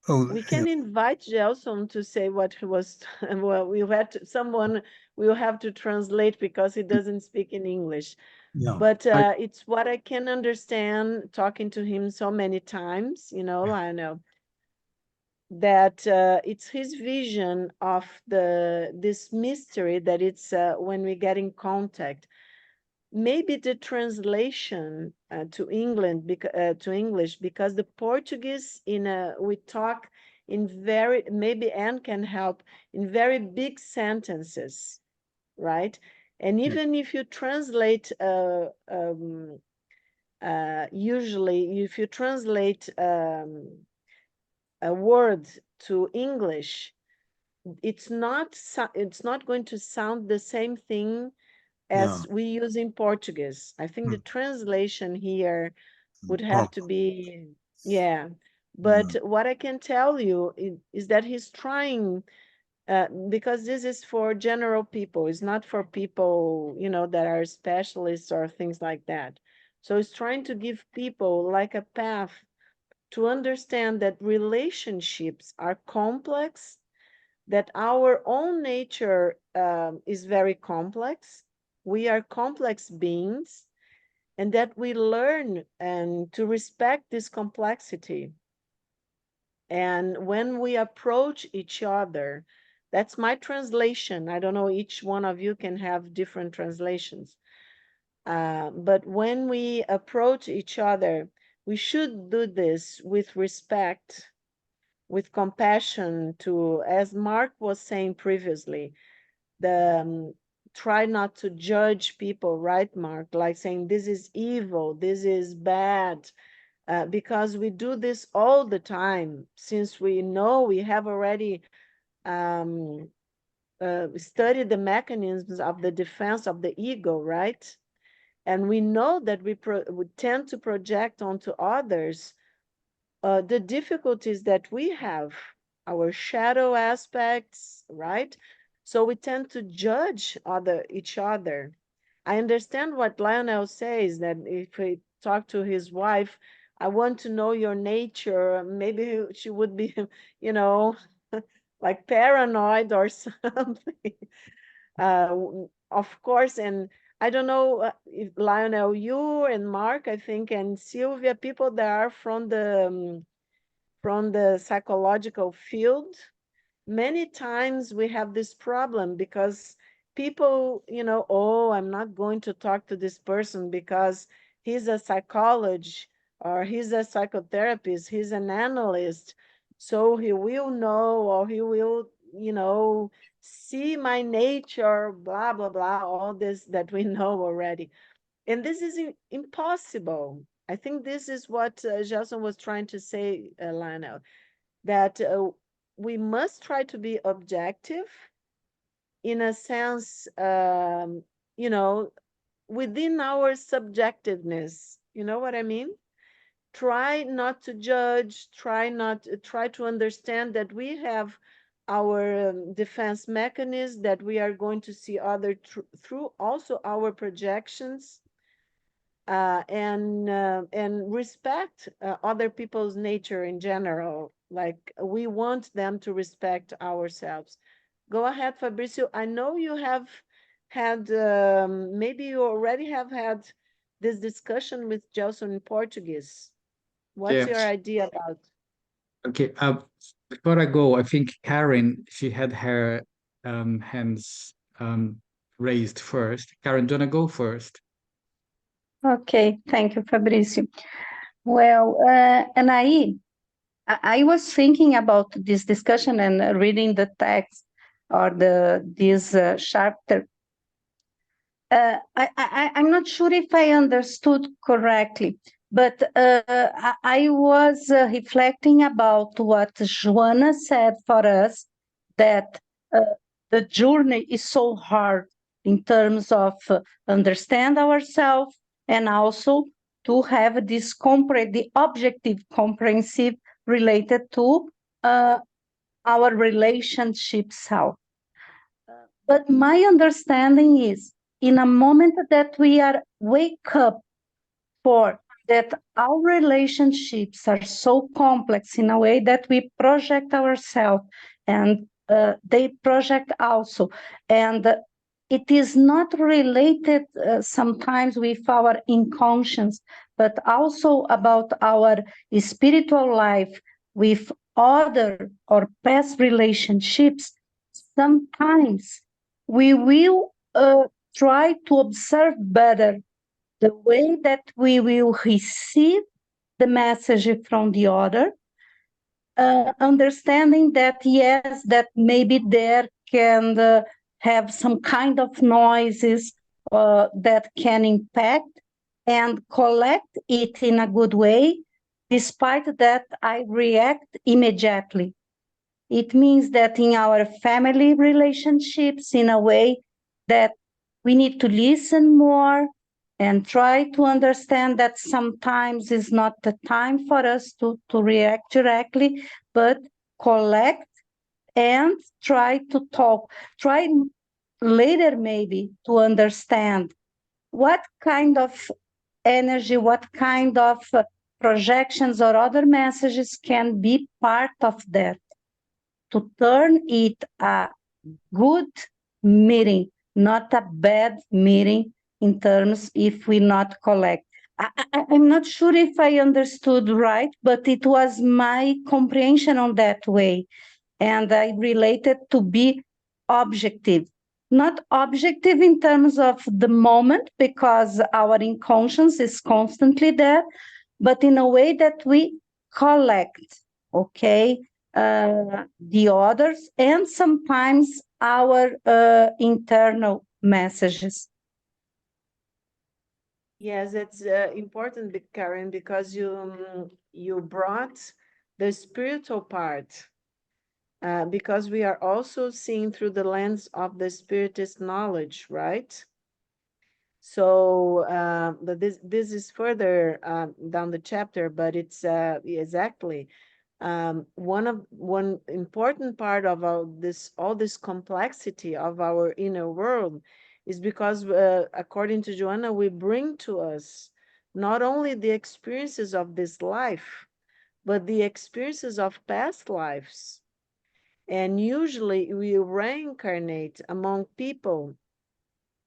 Oh, We yeah, can invite Gelson to say what he was. Well, we had to, someone will have to translate because he doesn't speak in English. yeah. But it's what I can understand talking to him so many times, you know, Lionel, that it's his vision of this mystery that it's when we get in contact. Maybe the translation to English, because the Portuguese we talk in very, maybe Anne can help, in very big sentences, right? And even if you translate usually if you translate a word to English, it's not going to sound the same thing as we use in Portuguese. I think the translation here would have to be, yeah. But what I can tell you is that he's trying, because this is for general people, it's not for people, you know, that are specialists or things like that. So he's trying to give people like a path to understand that relationships are complex, that our own nature is very complex. We are complex beings, and that we learn and to respect this complexity. And when we approach each other, that's my translation. I don't know, each one of you can have different translations. But when we approach each other, we should do this with respect, with compassion, to, as Mark was saying previously, try not to judge people, right, Mark? Like saying this is evil, this is bad, because we do this all the time, since we know we have already studied the mechanisms of the defense of the ego, right? And we know that we tend to project onto others the difficulties that we have, our shadow aspects, right? So we tend to judge each other. I understand what Lionel says, that if he talked to his wife, I want to know your nature, maybe she would be, you know, like paranoid or something. Of course, and I don't know if Lionel, you and Mark, I think, and Sylvia, people that are from the psychological field, many times we have this problem because people, you know, oh, I'm not going to talk to this person because he's a psychologist or he's a psychotherapist, he's an analyst, so he will know, or he will, you know, see my nature, blah, blah, blah, all this that we know already. And this is impossible. I think this is what Gelson was trying to say, Lionel, that we must try to be objective in a sense, you know, within our subjectiveness. You know what I mean? Try not to judge, try to understand that we have our defense mechanism, that we are going to see other through also our projections, and respect other people's nature in general. Like we want them to respect ourselves. Go ahead, Fabricio. I know you have had, maybe you already have had this discussion with Gelson in Portuguese. What's your idea about? Okay. Before I go, I think Karen, she had her hands raised first. Karen, do you wanna go first? Okay, thank you, Fabrício. Well, Anahy, I was thinking about this discussion and reading the text or this chapter. I'm not sure if I understood correctly, but I was reflecting about what Joana said for us, that the journey is so hard in terms of understand ourselves, and also to have this the objective comprehensive related to our relationship self. But my understanding is, in a moment that we are wake up for that our relationships are so complex in a way that we project ourselves, and they project also. And it is not related sometimes with our inconscience, but also about our spiritual life with other or past relationships. Sometimes we will try to observe better the way that we will receive the message from the other, understanding that yes, that maybe there can have some kind of noises that can impact, and collect it in a good way. Despite that, I react immediately. It means that in our family relationships, in a way that we need to listen more and try to understand that sometimes is not the time for us to react directly, but collect and try to talk. Try later maybe to understand what kind of energy, what kind of projections or other messages can be part of that, to turn it a good meeting, not a bad meeting in terms if we not collect. I'm not sure if I understood right, but it was my comprehension on that way. And I related to be objective. Not objective in terms of the moment, because our inconscience is constantly there, but in a way that we collect, okay, the others and sometimes our internal messages. Yes, it's important, Karen, because you brought the spiritual part, because we are also seeing through the lens of the spiritist knowledge, right? So but this is further down the chapter, but it's exactly one important part of all this complexity of our inner world is because according to Joanna, we bring to us not only the experiences of this life, but the experiences of past lives. And usually we reincarnate among people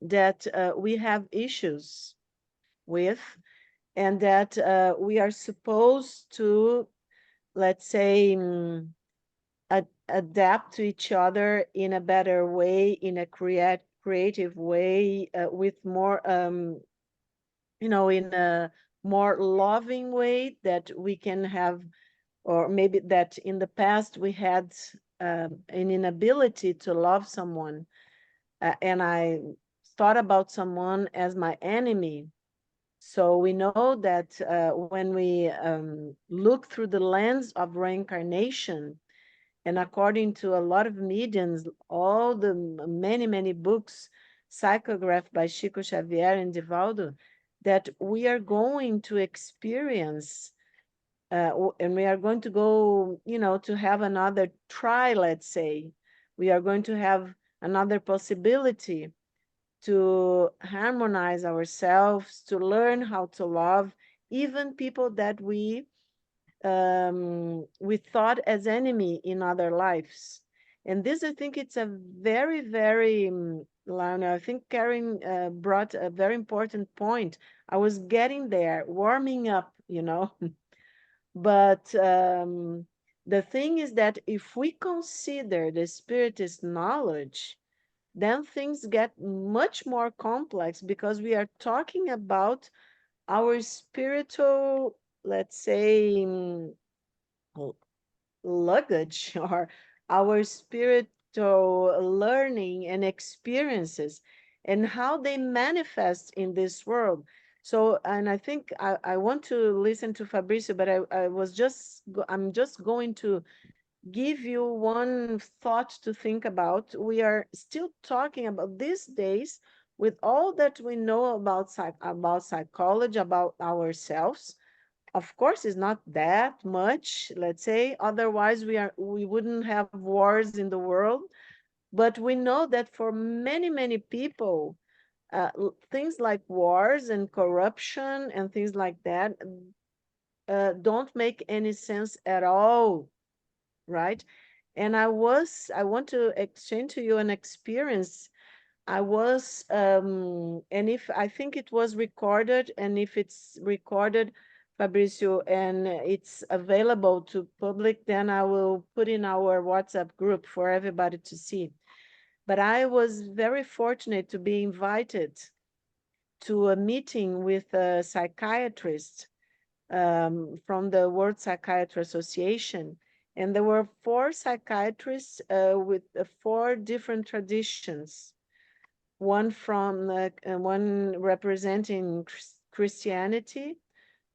that we have issues with, and that we are supposed to, let's say, adapt to each other in a better way, in a creative way, with more, in a more loving way that we can have, or maybe that in the past we had an inability to love someone, and I thought about someone as my enemy. So we know that when we look through the lens of reincarnation, and according to a lot of mediums, all the many books psychographed by Chico Xavier and Divaldo, that we are going to experience, and we are going to go, to have another try, let's say. We are going to have another possibility to harmonize ourselves, to learn how to love even people that we thought as enemy in other lives. And this, I think it's a very, very, Lana, I think Karen brought a very important point. I was getting there, warming up, But the thing is that if we consider the spiritist knowledge, then things get much more complex, because we are talking about our spiritual, let's say, luggage, or our spiritual learning and experiences, and how they manifest in this world. So, and I think I want to listen to Fabrizio, but I'm just going to give you one thought to think about. We are still talking about these days, with all that we know about psychology, about ourselves. Of course, it's not that much, let's say, otherwise we wouldn't have wars in the world. But we know that for many people, things like wars and corruption and things like that don't make any sense at all, right? And I want to exchange to you an experience. I was, and if I think it was recorded, and if it's recorded, Fabricio, and it's available to public, then I will put in our WhatsApp group for everybody to see. But I was very fortunate to be invited to a meeting with a psychiatrist from the World Psychiatry Association. And there were 4 psychiatrists with 4 different traditions. One representing Christianity,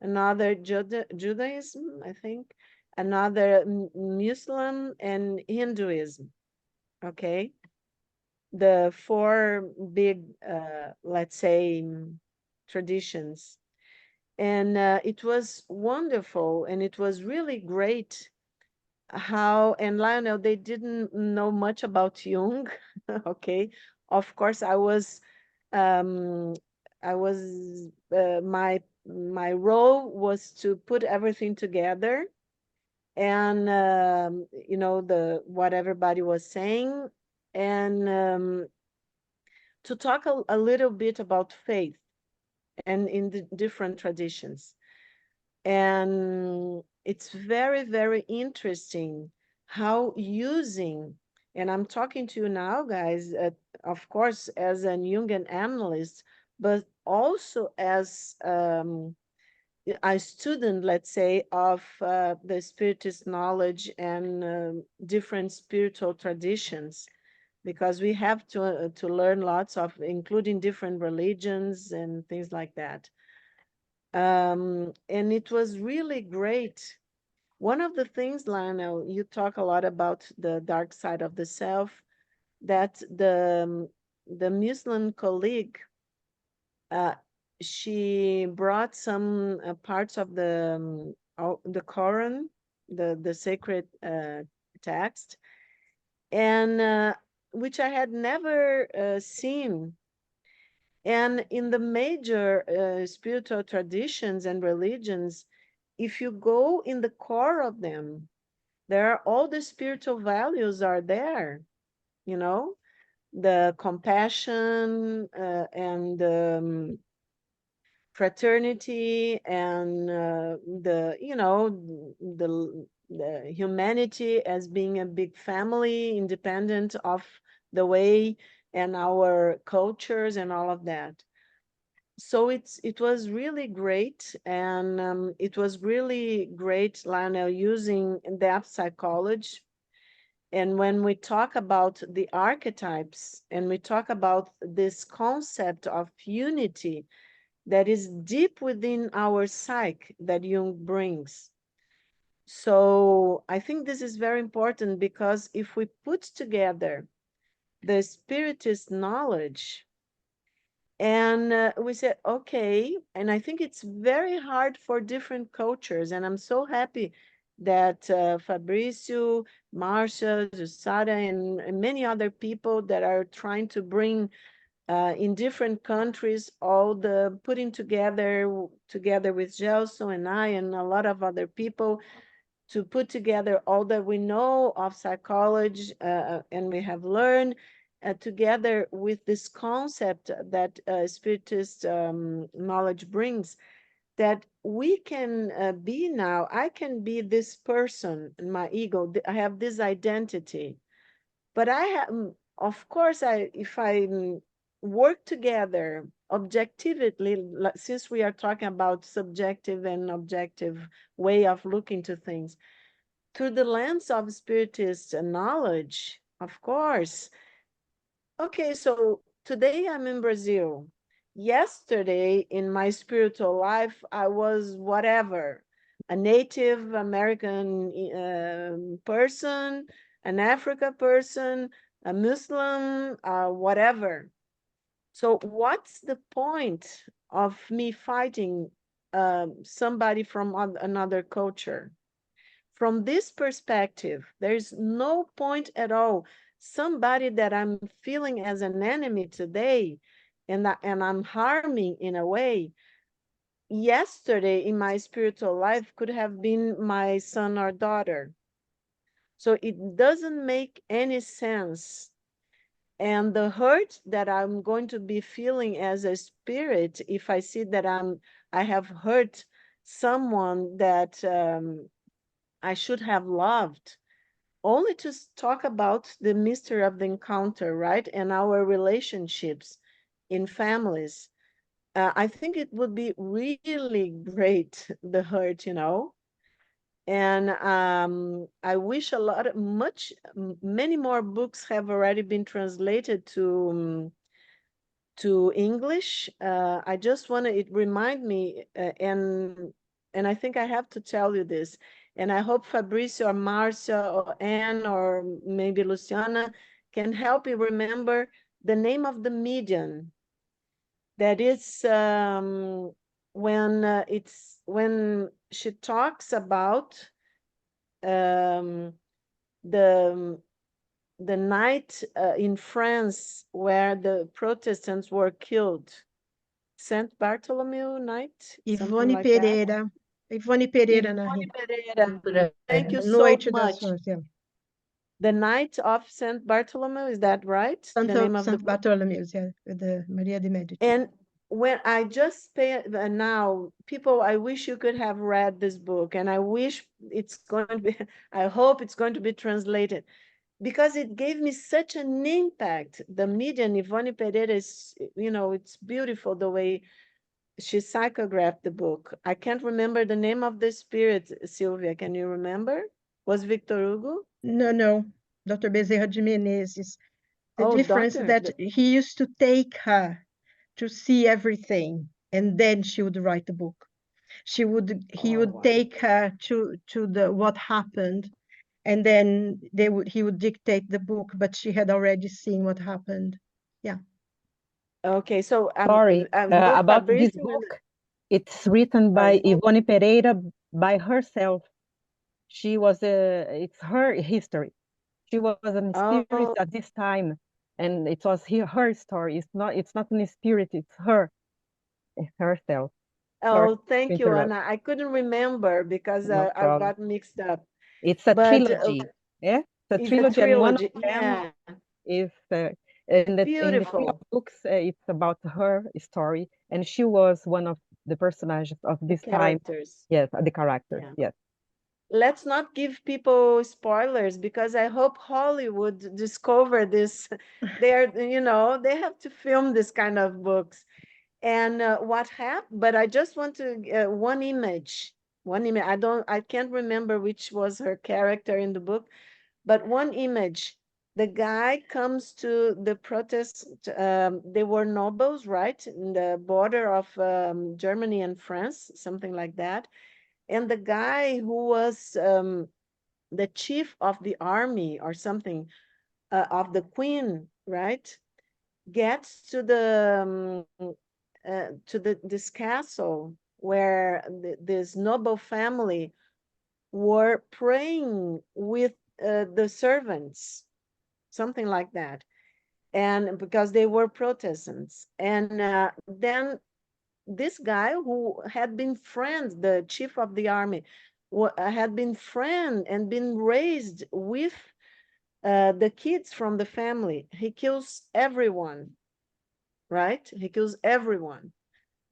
another Judaism, I think, another Muslim, and Hinduism. Okay, the 4 big, let's say, traditions. And it was wonderful, and it was really great how, and Lionel, they didn't know much about Jung. Okay, of course, um, my role was to put everything together, and what everybody was saying, and to talk a little bit about faith and in the different traditions. And it's very, very interesting how using, and I'm talking to you now, guys, of course, as a Jungian analyst, but also as a student, let's say, of the Spiritist knowledge and different spiritual traditions, because we have to learn lots of, including different religions and things like that. And it was really great. One of the things, Lionel, you talk a lot about the dark side of the self, that the Muslim colleague, she brought some parts of the Quran, the sacred text, and which I had never seen. And in the major spiritual traditions and religions, if you go in the core of them, there are all the spiritual values are there, you know, the compassion and fraternity, and the humanity as being a big family, independent of the way and our cultures and all of that. So it was really great, and it was really great, Lionel, using depth psychology. And when we talk about the archetypes and we talk about this concept of unity that is deep within our psyche that Jung brings. So I think this is very important, because if we put together the Spiritist knowledge, and we said, okay, and I think it's very hard for different cultures. And I'm so happy that Fabricio, Marcia, Jusada, and many other people that are trying to bring in different countries, all the putting together with Gelson and I and a lot of other people, to put together all that we know of psychology and we have learned together with this concept that Spiritist knowledge brings, that we can be now, I can be this person in my ego, I have this identity, but I have, of course, if I work together objectively, since we are talking about subjective and objective way of looking to things, through the lens of Spiritist knowledge, of course. Okay, so today I'm in Brazil. Yesterday in my spiritual life, I was whatever, a Native American person, an Africa person, a Muslim, whatever. So what's the point of me fighting somebody from another culture? From this perspective, there's no point at all. Somebody that I'm feeling as an enemy today, and I'm harming in a way. Yesterday in my spiritual life could have been my son or daughter. So it doesn't make any sense. And the hurt that I'm going to be feeling as a spirit, if I see that I have hurt someone that I should have loved, only to talk about the mystery of the encounter, right? And our relationships in families. I think it would be really great, the hurt, and I wish many more books have already been translated to English. I just want to, it remind me, and I think I have to tell you this, and I hope Fabricio or Marcia or Anne or maybe Luciana can help you remember the name of the medium. That is when she talks about um, the the night in France where the Protestants were killed. Saint Bartholomew night, something Ivone like that. Pereira. Ivone Pereira, Ivone Anahy. Pereira. Thank you so Noite das much. Flores, yeah. The night of Saint Bartholomew, is that right? The name of the Saint book? Bartholomew's, yeah, with the Maria de Medici. And when I just pay now, people, I wish you could have read this book, and I wish it's going to be, I hope it's going to be translated, because it gave me such an impact. The medium, Ivone Pereira, is, it's beautiful the way she psychographed the book. I can't remember the name of the spirit, Sylvia. Can you remember? Was Victor Hugo? No, Dr. Bezerra de Menezes. The Oh, difference that he used to take her to see everything, and then she would write the book. He would wow. take her to the what happened, and then he would dictate the book, but she had already seen what happened. Yeah. Okay, so Sorry, both about this Fabrizio book. It's written by Ivone Pereira by herself. She was it's her history. She was an spirit at this time, and it was her story. It's not an spirit, it's herself. Sorry Oh, thank to you, interrupt. Anna. I couldn't remember because No I problem. got mixed up. It's a But trilogy. Yeah, it's a it's a trilogy, and one of trilogy. them Yeah, is in the three beautiful. books. It's about her story, and she was one of the personages of The this time. characters. Yes, the characters. Yeah. Yes. Let's not give people spoilers, because I hope Hollywood discover this. They have to film this kind of books. And what happened? But I just want to one image. I can't remember which was her character in the book, but one image. The guy comes to the protest. They were nobles, right, in the border of Germany and France, something like that. And the guy who was the chief of the army or something of the queen, right, gets to this castle where this noble family were praying with the servants, something like that, and because they were Protestants. And then this guy who had been friends, the chief of the army, had been friend and been raised with the kids from the family. He kills everyone, right? He kills everyone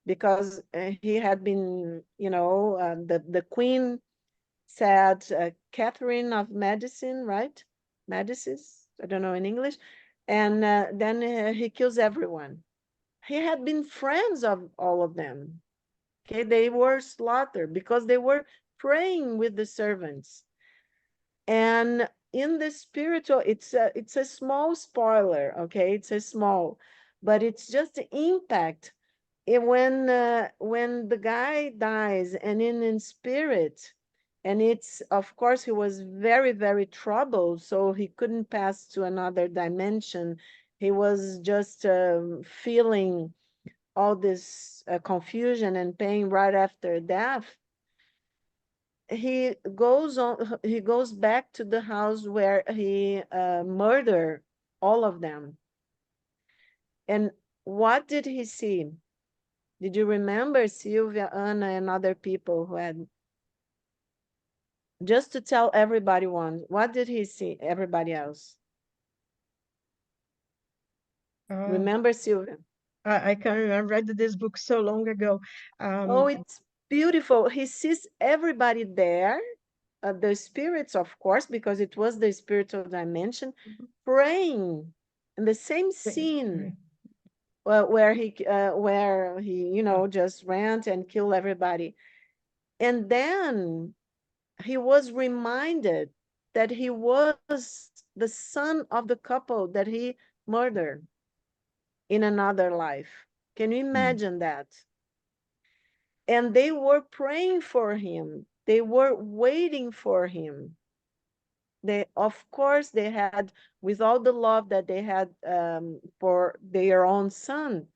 because he had been, the queen said Catherine of Medicine, right? Medicis, I don't know in English. And then he kills everyone. He had been friends of all of them. Okay, they were slaughtered because they were praying with the servants. And in the spiritual, it's a small spoiler, okay? It's a small, but it's just the impact. When the guy dies and in spirit, and it's, of course, he was very, very troubled, so he couldn't pass to another dimension. He was just feeling all this confusion and pain right after death. He goes back to the house where he murdered all of them. And what did he see? Did you remember, Sylvia, Anna, and other people who had? Just to tell everybody once, what did he see? Everybody else. Remember, Sylvia? I can't remember. I read this book so long ago. Oh, it's beautiful. He sees everybody there, the spirits, of course, because it was the spiritual dimension, praying in the same scene where he, you know, just ran and killed everybody. And then he was reminded that he was the son of the couple that he murdered in another life. Can you imagine that? And they were praying for him. They were waiting for him. They, of course, they had, with all the love that they had for their own son,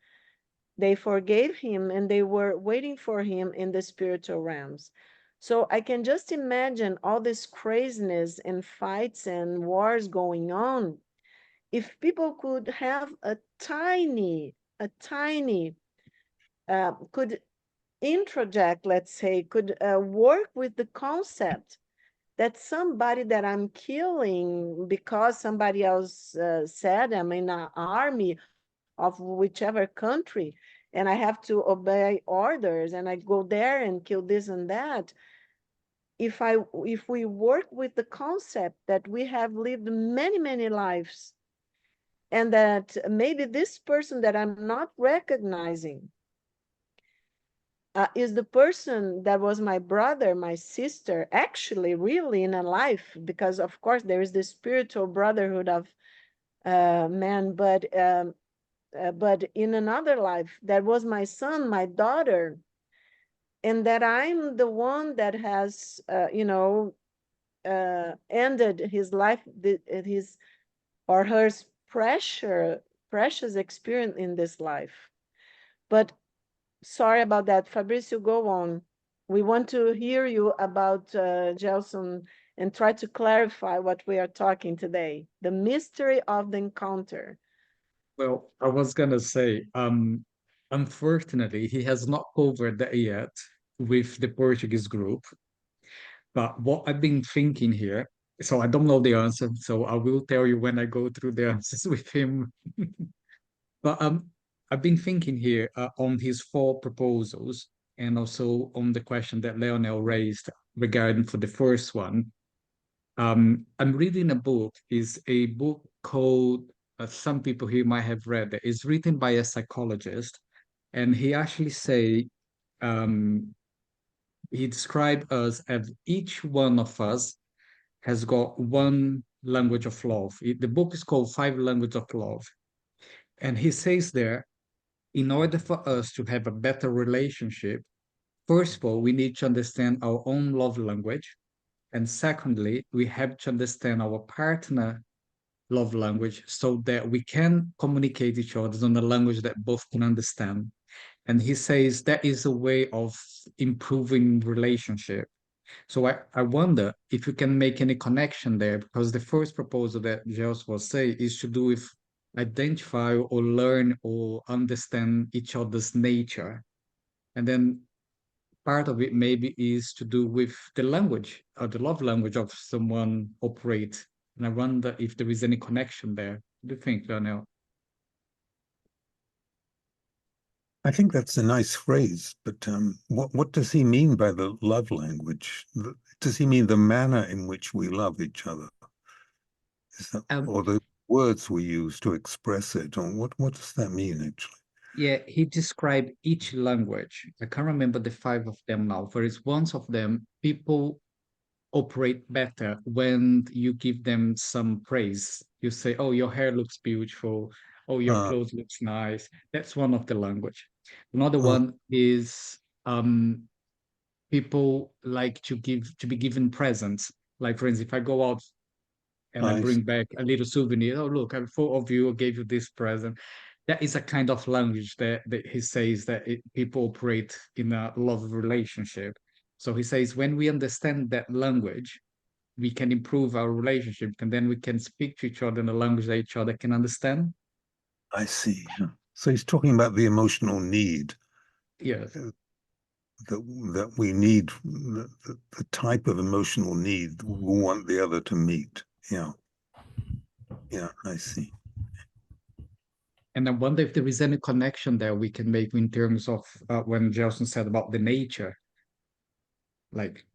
they forgave him and they were waiting for him in the spiritual realms. So I can just imagine all this craziness and fights and wars going on. If people could have a tiny, could introject, let's say, could work with the concept that somebody that I'm killing because somebody else said I'm in an army of whichever country, and I have to obey orders, and I go there and kill this and that. If we work with the concept that we have lived many lives, and that maybe this person that I'm not recognizing is the person that was my brother, my sister, actually, really in a life, because of course there is the spiritual brotherhood of man, but in another life, that was my son, my daughter, and that I'm the one that has, ended his life, his or her precious experience in this life. But sorry about that. Fabricio, go on. We want to hear you about Gelson and try to clarify what we are talking today, the mystery of the encounter. Well, I was gonna say, unfortunately, he has not covered that yet with the Portuguese group. But what I've been thinking here, so I don't know the answer, so I will tell you when I go through the answers with him. But I've been thinking here on his four proposals and also on the question that Leonel raised regarding for the first one. I'm reading a book, is a book called, some people here might have read it. It's written by a psychologist, and he actually say, um, he described us as each one of us has got one language of love. The book is called Five Languages of Love. And he says there, in order for us to have a better relationship, first of all, we need to understand our own love language. And secondly, we have to understand our partner love language so that we can communicate each other on a language that both can understand. And he says that is a way of improving relationship. So I wonder if you can make any connection there, because the first proposal that Gels was saying is to do with identify or learn or understand each other's nature. And then part of it maybe is to do with the language or the love language of someone operate. And I wonder if there is any connection there. What do you think, Lionel? I think that's a nice phrase, but what does he mean by the love language? Does he mean the manner in which we love each other? Is that, or the words we use to express it? Or what does that mean, actually? Yeah, he described each language. I can't remember the five of them now. For instance, one of them, people operate better when you give them some praise. You say, "Oh, your hair looks beautiful. Oh, your clothes looks nice." That's one of the language. Another one is people like to be given presents. Like for instance, if I go out and I bring back a little souvenir, oh look, I thought of you, gave you this present. That is a kind of language that he says that people operate in a love relationship. So he says when we understand that language, we can improve our relationship, and then we can speak to each other in a language that each other can understand. I see. So he's talking about the emotional need. Yes. That we need, the type of emotional need we want the other to meet. Yeah. Yeah, I see. And I wonder if there is any connection there we can make in terms of when Gelson said about the nature. Like,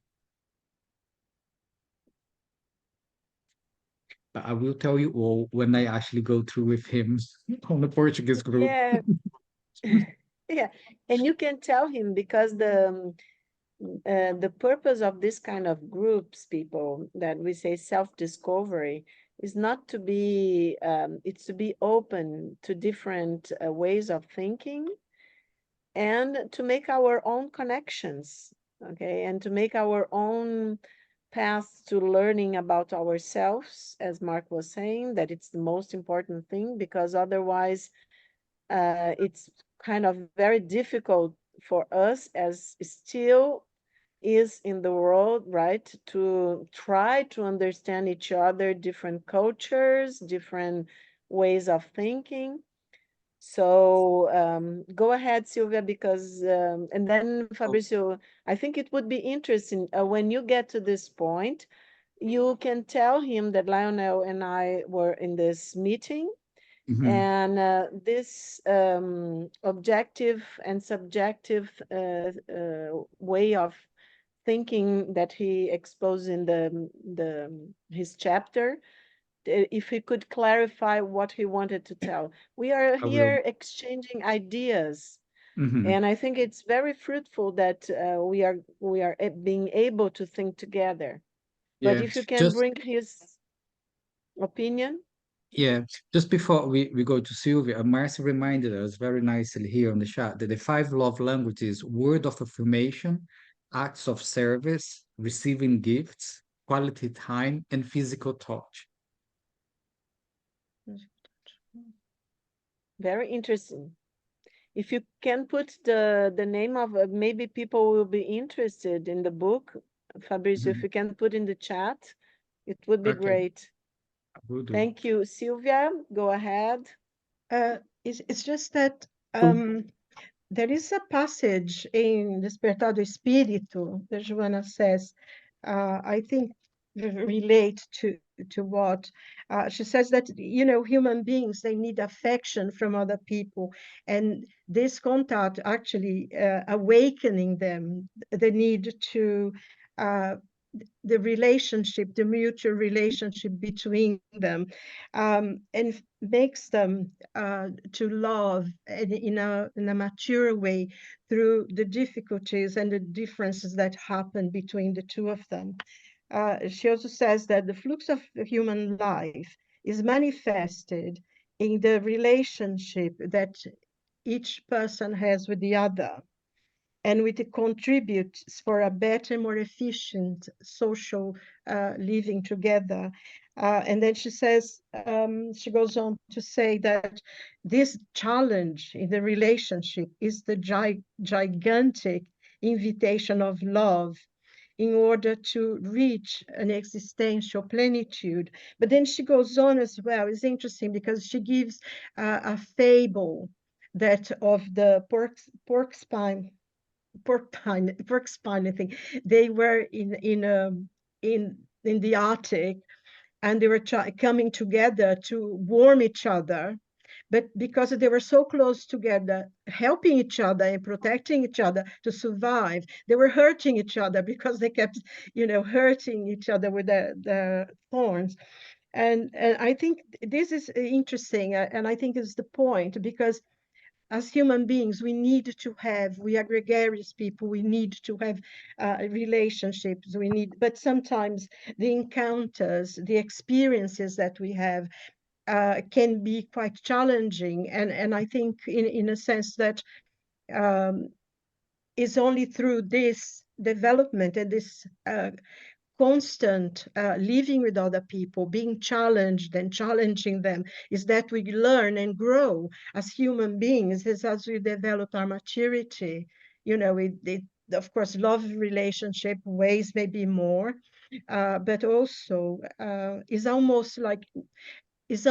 but I will tell you all when I actually go through with him on the Portuguese group. Yeah. Yeah, and you can tell him because the purpose of this kind of groups, people, that we say self-discovery, is not to be, it's to be open to different ways of thinking and to make our own connections, okay, and to make our own path to learning about ourselves, as Mark was saying, that it's the most important thing, because otherwise it's kind of very difficult for us as still is in the world, right, to try to understand each other, different cultures, different ways of thinking. So go ahead, Sylvia, because and then Fabricio, I think it would be interesting when you get to this point, you can tell him that Lionel and I were in this meeting. Mhm. And this objective and subjective way of thinking that he exposed in his chapter, if he could clarify what he wanted to tell. We are I will. here exchanging ideas, Mhm. and I think it's very fruitful that we are being able to think together. But Yeah, if you can just bring his opinion. yeah, just before we go to Sylvia, Marcy reminded us very nicely here on the chat that the five love languages: word of affirmation, acts of service, receiving gifts, quality time, and physical touch. Very interesting. If you can put the name of maybe people will be interested in the book, Fabrizio, if Mhm. you can put in the chat, it would be Okay, great. I will do. Thank you. Sylvia, go ahead. It's just that there is a passage in Despertar do Espírito that Joana says, I think relate to what she says, that, you know, human beings, they need affection from other people, and this contact actually awakening them, the need to the relationship, the mutual relationship between them, and makes them to love in a mature way through the difficulties and the differences that happen between the two of them. She also says that the flux of human life is manifested in the relationship that each person has with the other, and it contributes for a better, more efficient social living together. And then she says, she goes on to say that this challenge in the relationship is the gigantic invitation of love in order to reach an existential plenitude. But then she goes on as well. It's interesting because she gives a fable that of the porcupine, I think. They were in the Arctic, and they were coming together to warm each other. But because they were so close together, helping each other and protecting each other to survive, they were hurting each other because they kept, hurting each other with the thorns. And I think this is interesting, and I think is the point, because as human beings, we are gregarious people, we need to have relationships, but sometimes the encounters, the experiences that we have can be quite challenging. And I think in a sense that um, is only through this development and this constant living with other people, being challenged and challenging them, is that we learn and grow as human beings, as we develop our maturity. Of course, love relationship ways maybe more, but also is almost like it's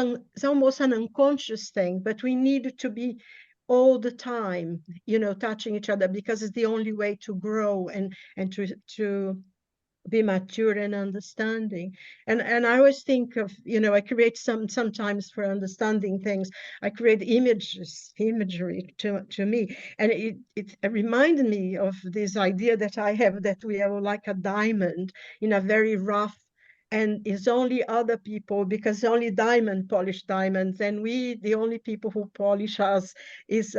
almost an unconscious thing, but we need to be all the time, touching each other, because it's the only way to grow and to be mature and understanding. And I always think of, I create sometimes for understanding things, I create imagery to me. And it reminded me of this idea that I have, that we are like a diamond in a very rough, and it's only other people, because only diamond polish diamonds, and we, the only people who polish us, is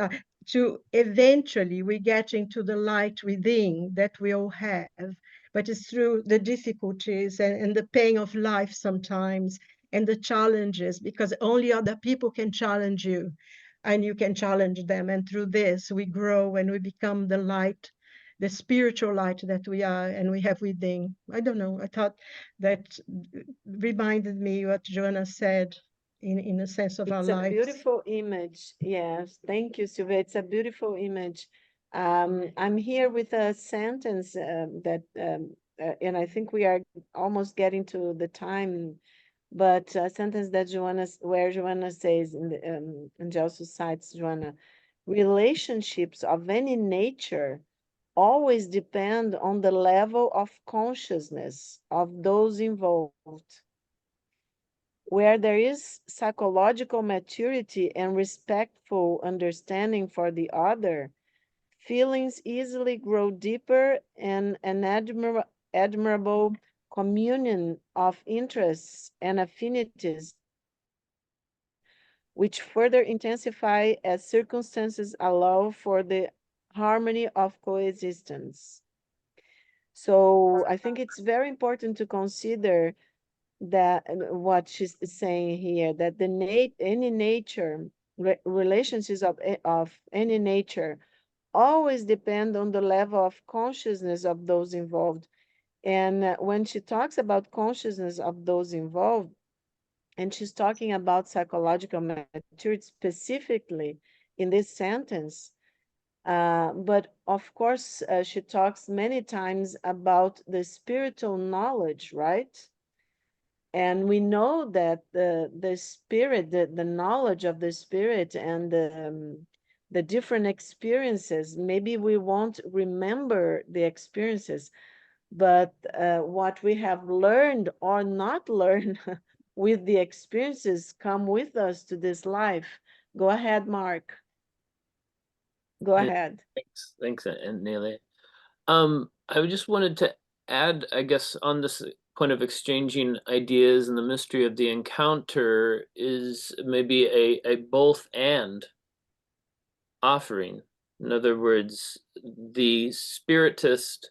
to eventually we get into the light within that we all have. But it's through the difficulties and the pain of life sometimes, and the challenges, because only other people can challenge you and you can challenge them. And through this, we grow and we become the light, the spiritual light that we are and we have within. I don't know. I thought that reminded me what Joanna said in a sense of our It's a lives. beautiful image. Yes, thank you, Sylvia. It's a beautiful image. I'm here with a sentence and I think we are almost getting to the time, but a sentence that where Joanna says, and she also cites Joanna, relationships of any nature always depend on the level of consciousness of those involved. Where there is psychological maturity and respectful understanding for the other, feelings easily grow deeper, and an admirable communion of interests and affinities, which further intensify as circumstances allow for the harmony of coexistence. So I think it's very important to consider that what she's saying here, that any nature, relationships of any nature always depend on the level of consciousness of those involved. And when she talks about consciousness of those involved, and she's talking about psychological maturity specifically in this sentence, but of course, she talks many times about the spiritual knowledge, right? And we know that the spirit, the knowledge of the spirit, and the different experiences, maybe we won't remember the experiences, but what we have learned or not learned with the experiences come with us to this life. Go ahead, Mark. Go Yeah, ahead. thanks, Anahy. I just wanted to add, I guess, on this point of exchanging ideas and the mystery of the encounter is maybe a both and offering. In other words, the spiritist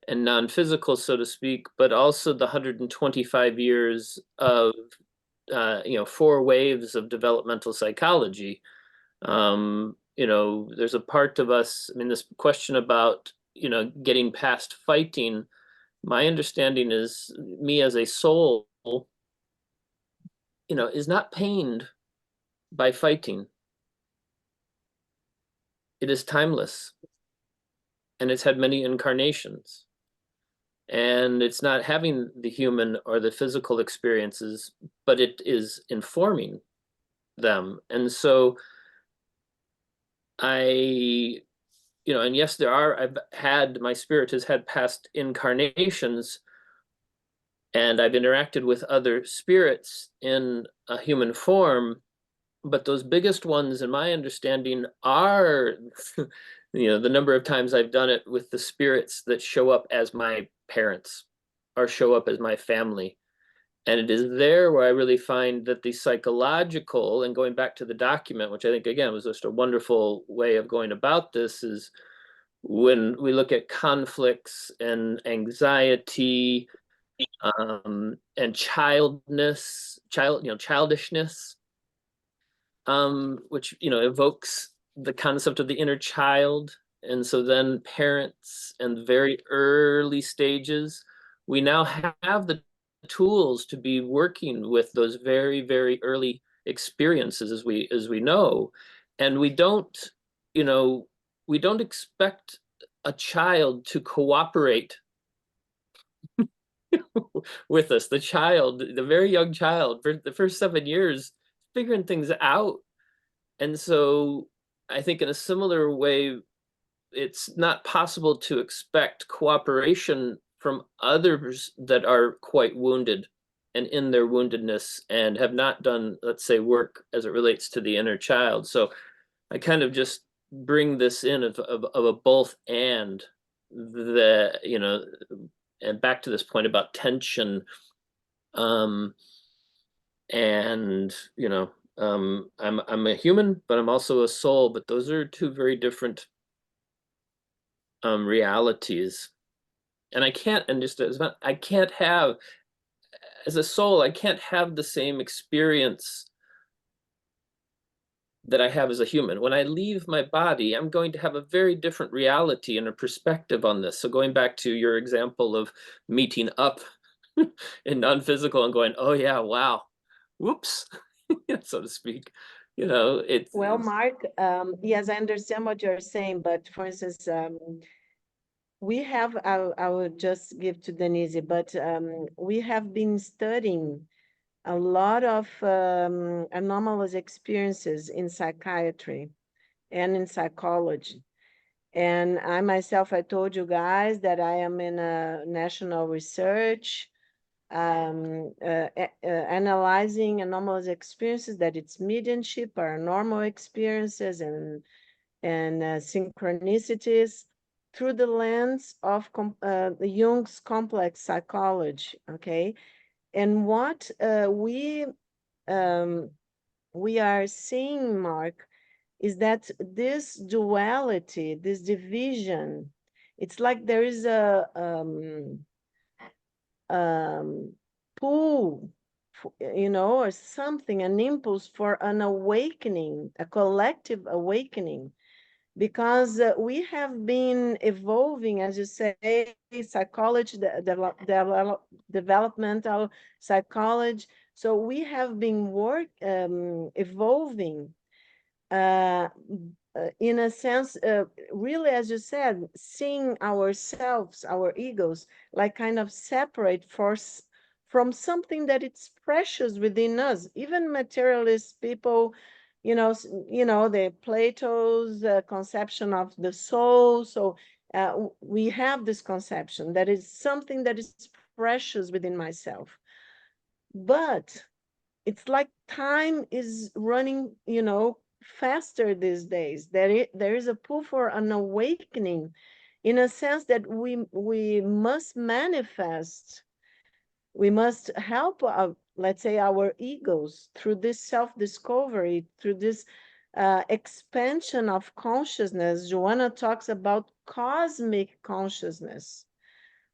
and non-physical, so to speak, but also the 125 years of 4 waves of developmental psychology. There's a part of us, I mean, this question about, getting past fighting, my understanding is me as a soul, is not pained by fighting. It is timeless, and it's had many incarnations. And it's not having the human or the physical experiences, but it is informing them. And so and yes, my spirit has had past incarnations, and I've interacted with other spirits in a human form, but those biggest ones, in my understanding, are, the number of times I've done it with the spirits that show up as my parents or show up as my family. And it is there where I really find that the psychological, and going back to the document, which I think, again, was just a wonderful way of going about this, is when we look at conflicts and anxiety, and childishness, which, evokes the concept of the inner child. And so then parents and very early stages, we now have the tools to be working with those very, very early experiences, as we know. And we don't expect a child to cooperate with us. The very young child, for the first 7 years, figuring things out. And so I think in a similar way, it's not possible to expect cooperation from others that are quite wounded and in their woundedness and have not done, let's say, work as it relates to the inner child. So I kind of just bring this in of a both and, the, you know, and back to this point about tension, and you know, I'm a human, but I'm also a soul, but those are two very different realities. And I can't, and just as I can't have, as a soul, I can't have the same experience that I have as a human. When I leave my body, I'm going to have a very different reality and a perspective on this. So going back to your example of meeting up in non-physical and going, oh yeah, wow, whoops, so to speak. You know, it's Well, Mark, yes, I understand what you're saying, but for instance, we have, I will just give to Denise, but we have been studying a lot of anomalous experiences in psychiatry and in psychology. And I myself, I told you guys that I am in a national research analyzing anomalous experiences, that it's mediumship, paranormal experiences, and synchronicities through the lens of Jung's complex psychology. Okay, and what we are seeing, Mark, is that this duality, this division, it's like there is a pull, you know, or something, an impulse for an awakening, a collective awakening, because we have been evolving, as you say, psychology, developmental psychology. So we have been evolving in a sense, really, as you said, seeing ourselves, our egos, like kind of separate force from something that it's precious within us. Even materialist people, you know, the Plato's conception of the soul. So we have this conception that is something that is precious within myself. But it's like time is running, you know, faster these days. There is a pull for an awakening, in a sense that we must manifest, we must help let's say our egos through this self-discovery, through this expansion of consciousness. Joanna talks about cosmic consciousness.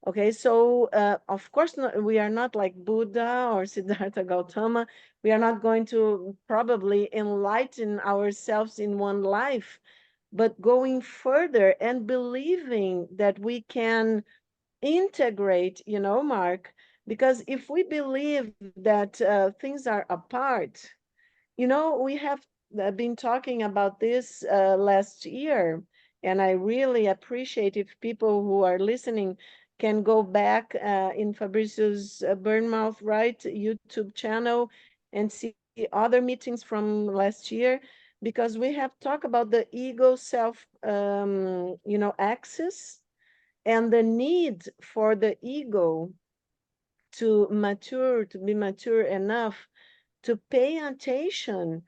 Okay, so of course we are not like Buddha or Siddhartha Gautama. We are not going to probably enlighten ourselves in one life, but going further and believing that we can integrate, you know, Mark, because if we believe that things are apart, you know, we have been talking about this last year, and I really appreciate if people who are listening can go back in Fabrizio's Burnmouth, right, YouTube channel and see other meetings from last year, because we have talked about the ego self, you know, axis, and the need for the ego to mature, to be mature enough to pay attention,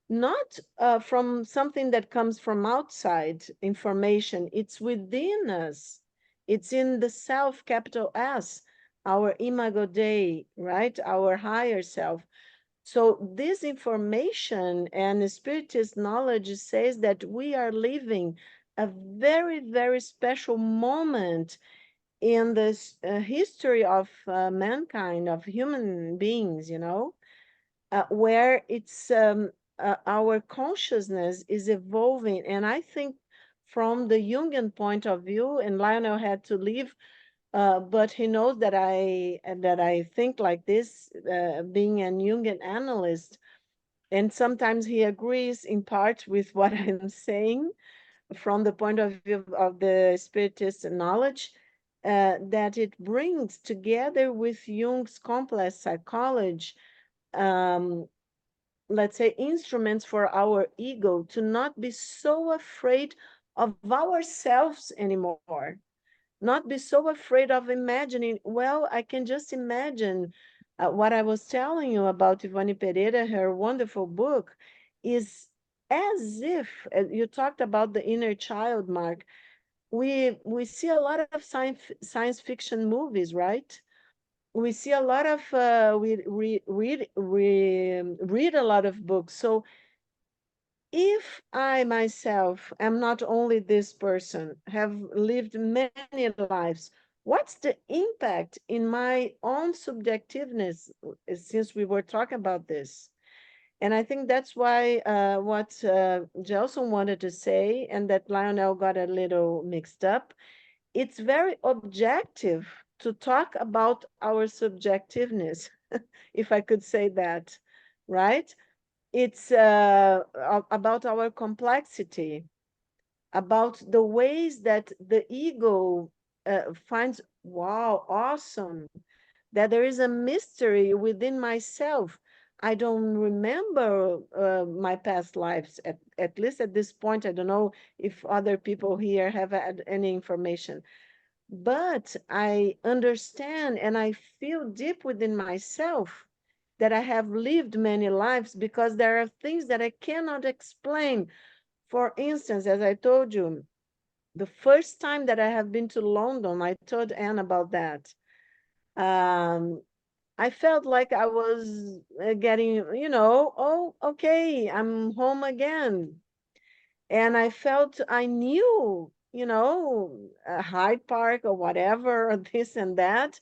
not from something that comes from outside information. It's within us. It's in the self, capital S, our imago Dei, right? Our higher self. So this information and Spiritist knowledge says that we are living a very, very special moment in this history of mankind, of human beings, you know, where it's our consciousness is evolving. And I think from the Jungian point of view, and Lionel had to leave, but he knows that I think like this, being a Jungian analyst, and sometimes he agrees in part with what I'm saying from the point of view of the Spiritist knowledge, that it brings together with Jung's complex psychology, let's say, instruments for our ego to not be so afraid of ourselves anymore, not be so afraid of imagining. Well, I can just imagine what I was telling you about Ivone Pereira, her wonderful book, is as if you talked about the inner child, Mark. We see a lot of science fiction movies, right? We see a lot of we read a lot of books. So if I myself am not only this person, have lived many lives, what's the impact in my own subjectiveness, since we were talking about this? And I think that's why what Gelson wanted to say, and that Lionel got a little mixed up, it's very objective to talk about our subjectiveness, if I could say that, right? It's about our complexity, about the ways that the ego finds, wow, awesome, that there is a mystery within myself. I don't remember my past lives, at least at this point. I don't know if other people here have had any information, but I understand and I feel deep within myself that I have lived many lives, because there are things that I cannot explain. For instance, as I told you, the first time that I have been to London, I told Anne about that. I felt like I was getting, oh, okay, I'm home again. And I felt I knew, Hyde Park or whatever, or this and that.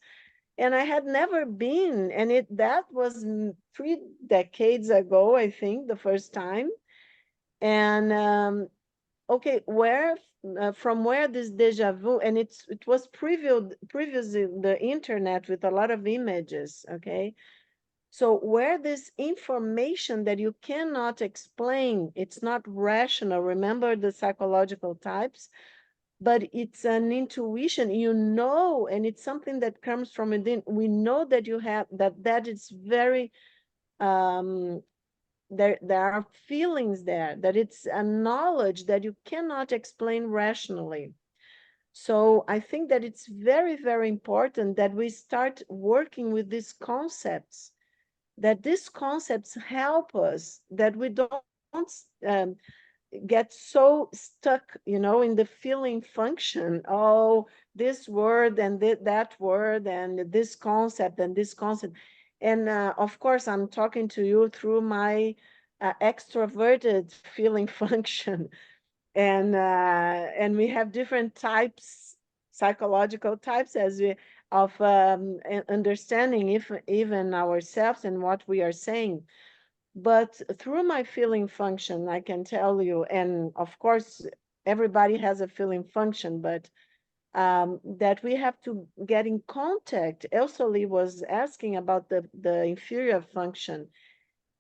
And I had never been. And that was 3 decades ago, I think, the first time. And okay, from where this deja vu, and it was previously the internet with a lot of images, okay? So where this information that you cannot explain, it's not rational. Remember the psychological types, but it's an intuition, and it's something that comes from within. We know that you have that is very there are feelings there, that it's a knowledge that you cannot explain rationally. So I think that it's very, very important that we start working with these concepts, that these concepts help us, that we don't get so stuck, in the feeling function. Oh, this word and that word and this concept and this concept. And of course, I'm talking to you through my extroverted feeling function. And we have different types, psychological types, as we of understanding if even ourselves and what we are saying. But through my feeling function, I can tell you, and of course, everybody has a feeling function, but that we have to get in contact. Elsoli was asking about the inferior function,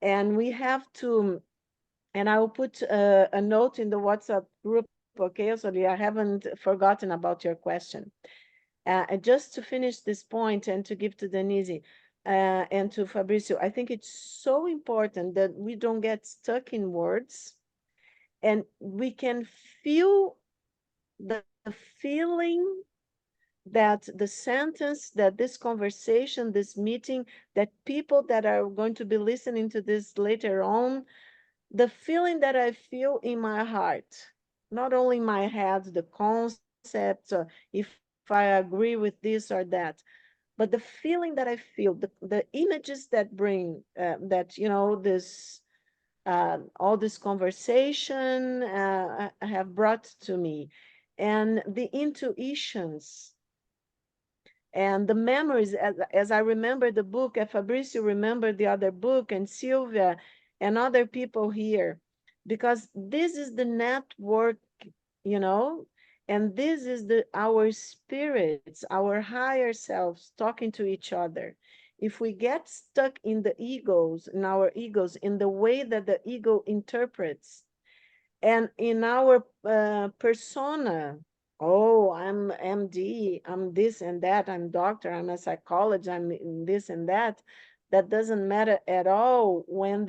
and we have to, and I will put a note in the WhatsApp group, okay, Elsoli, I haven't forgotten about your question. Just to finish this point and to give to Denise, and to Fabricio, I think it's so important that we don't get stuck in words, and we can feel the feeling that the sentence, that this conversation, this meeting, that people that are going to be listening to this later on, the feeling that I feel in my heart, not only in my head, the concepts, or if I agree with this or that, but the feeling that I feel, the images that bring that, this all this conversation have brought to me, and the intuitions and the memories, as I remember the book, and Fabricio remembered the other book, and Sylvia and other people here, because this is the network, you know, and this is our spirits, our higher selves talking to each other. If we get stuck in the egos, in our egos, in the way that the ego interprets, and in our persona, oh, I'm MD, I'm this and that, I'm doctor, I'm a psychologist, I'm this and that, that doesn't matter at all when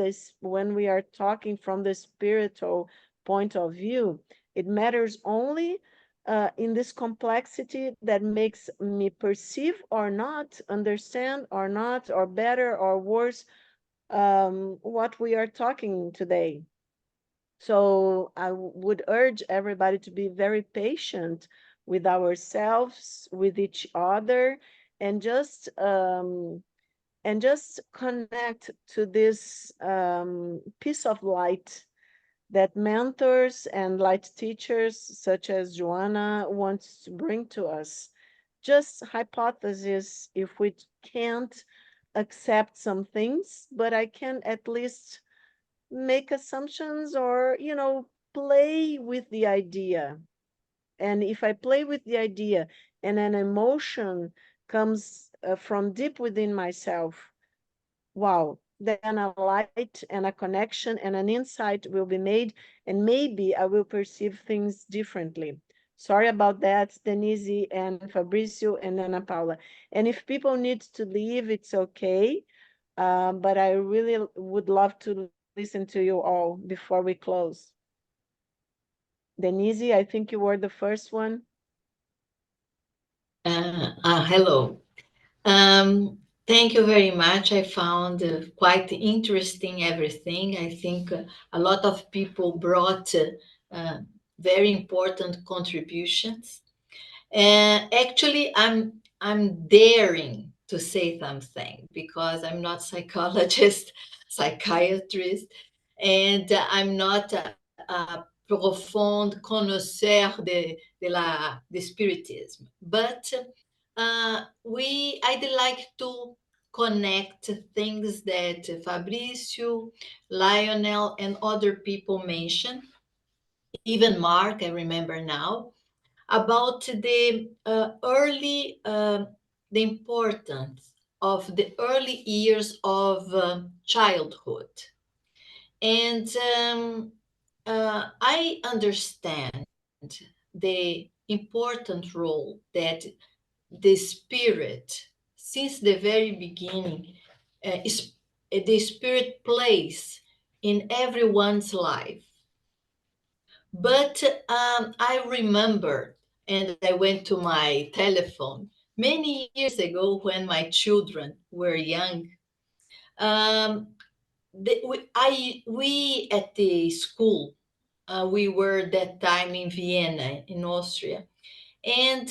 we are talking from the spiritual point of view. It matters only in this complexity that makes me perceive or not, understand or not, or better or worse, what we are talking today. So I would urge everybody to be very patient with ourselves, with each other, and just connect to this piece of light that mentors and light teachers such as Joanna wants to bring to us. Just hypothesis if we can't accept some things, but I can at least make assumptions or, play with the idea. And if I play with the idea and an emotion comes from deep within myself, wow, then a light and a connection and an insight will be made, and maybe I will perceive things differently. Sorry about that, Denise and Fabricio and Ana Paula. And if people need to leave, it's okay. But I really would love to listen to you all before we close. Denise, I think you were the first one. Hello. Thank you very much. I found quite interesting everything. I think a lot of people brought very important contributions. And actually, I'm daring to say something because I'm not psychologist, psychiatrist, and I'm not a profound connoisseur de spiritism. But I'd like to connect things that Fabricio, Lionel, and other people mentioned, even Mark, I remember now, about the importance of the early years of childhood. And I understand the important role that the spirit, since the very beginning, the spirit plays in everyone's life. But I remember, and I went to my telephone many years ago when my children were young. We at the school, we were that time in Vienna, in Austria, and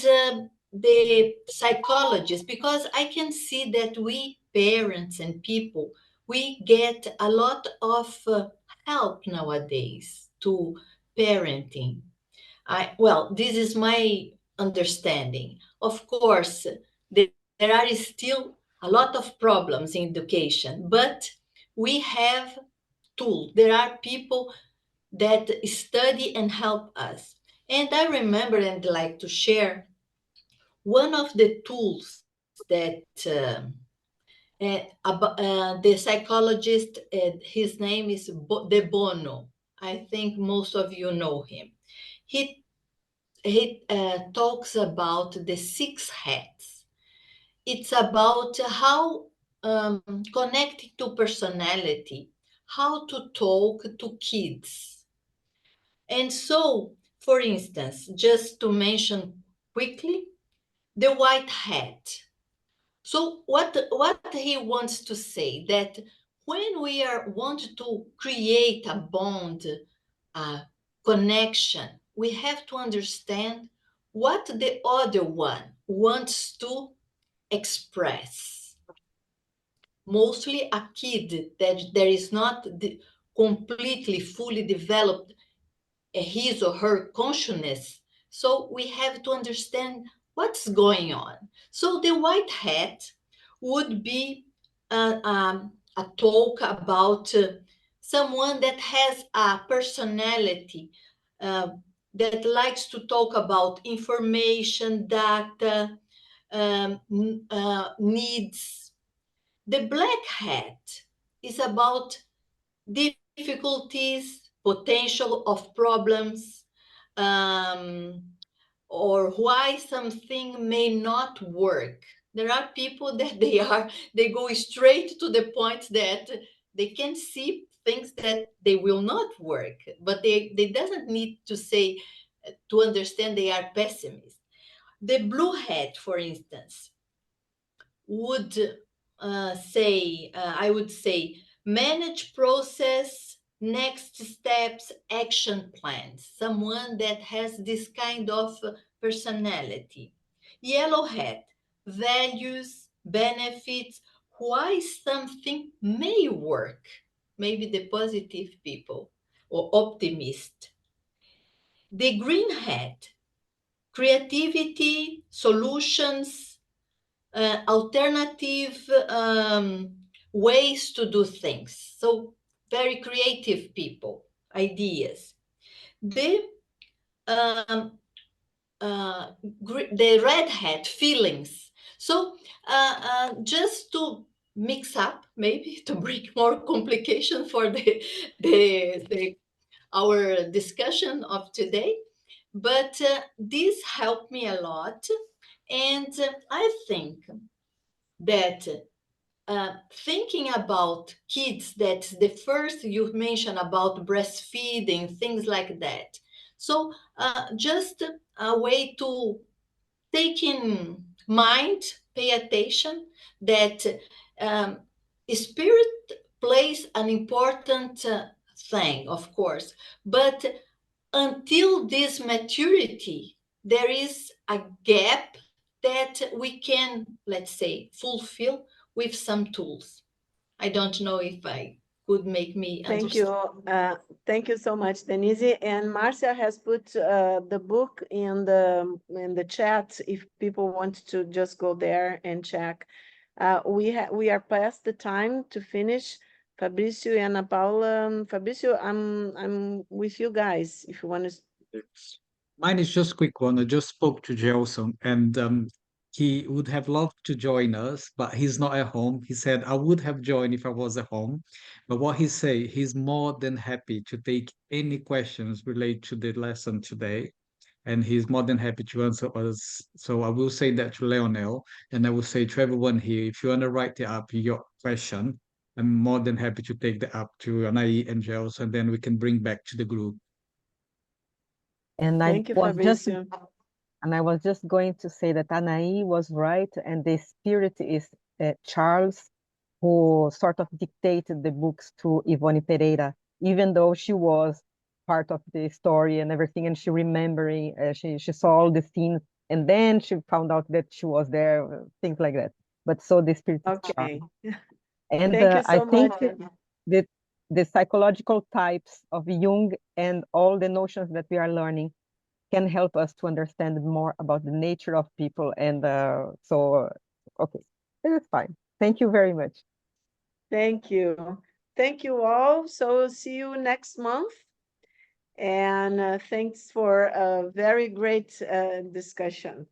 the psychologist, because I can see that we parents and people, we get a lot of help nowadays to parenting. Well, this is my understanding. Of course, there are still a lot of problems in education, but we have tools. There are people that study and help us. And I remember and like to share one of the tools that the psychologist, his name is De Bono. I think most of you know him. He talks about the 6 hats. It's about how connecting to personality, how to talk to kids. And so, for instance, just to mention quickly, the white hat. So what he wants to say that when we want to create a bond, a connection, we have to understand what the other one wants to express. Mostly a kid that there is not completely fully developed his or her consciousness. So we have to understand what's going on. So the white hat would be a talk about someone that has a personality that likes to talk about information, data, needs. The black hat is about difficulties, potential of problems, or why something may not work. There are people that they go straight to the point that they can see things that they will not work, but they doesn't need to say to understand they are pessimists. The blue hat, for instance, would I would say, manage process, next steps, action plans. Someone that has this kind of personality. Yellow hat, values, benefits, why something may work. Maybe the positive people or optimist. The green hat, creativity, solutions, alternative ways to do things. So very creative people, ideas. The the red hat, feelings. So just to mix up, maybe to bring more complication for our discussion of today, but this helped me a lot. And I think that thinking about kids, that's the first you mentioned about breastfeeding, things like that. So just a way to take in mind, pay attention that spirit plays an important thing, of course, but until this maturity, there is a gap that we can, let's say, fulfill with some tools. I don't know if I could make me Thank understand. you. Thank you so much, Denise. And Marcia has put the book in the chat if people want to just go there and check. We are past the time to finish. Fabricio and Ana Paula. Fabricio, I'm with you guys if you want to. Mine is just a quick one. I just spoke to Gelson, and he would have loved to join us, but he's not at home. He said, I would have joined if I was at home. But what he say, he's more than happy to take any questions related to the lesson today. And he's more than happy to answer us. So I will say that to Leonel, and I will say to everyone here, if you want to write it up, your question, I'm more than happy to take that up to Anahy and Gels, and then we can bring back to the group. And Thank you, Fabricio. I was just going to say that Anahy was right, and the spirit is Charles, who sort of dictated the books to Ivone Pereira, even though she was part of the story and everything, and she remembering, she saw all the scenes, and then she found out that she was there, things like that. But so the spirit is Charles. Okay. And Thank you I so think much. that the psychological types of Jung and all the notions that we are learning can help us to understand more about the nature of people. And okay, it's fine. Thank you very much. Thank you. Thank you all. So see you next month. And thanks for a very great discussion.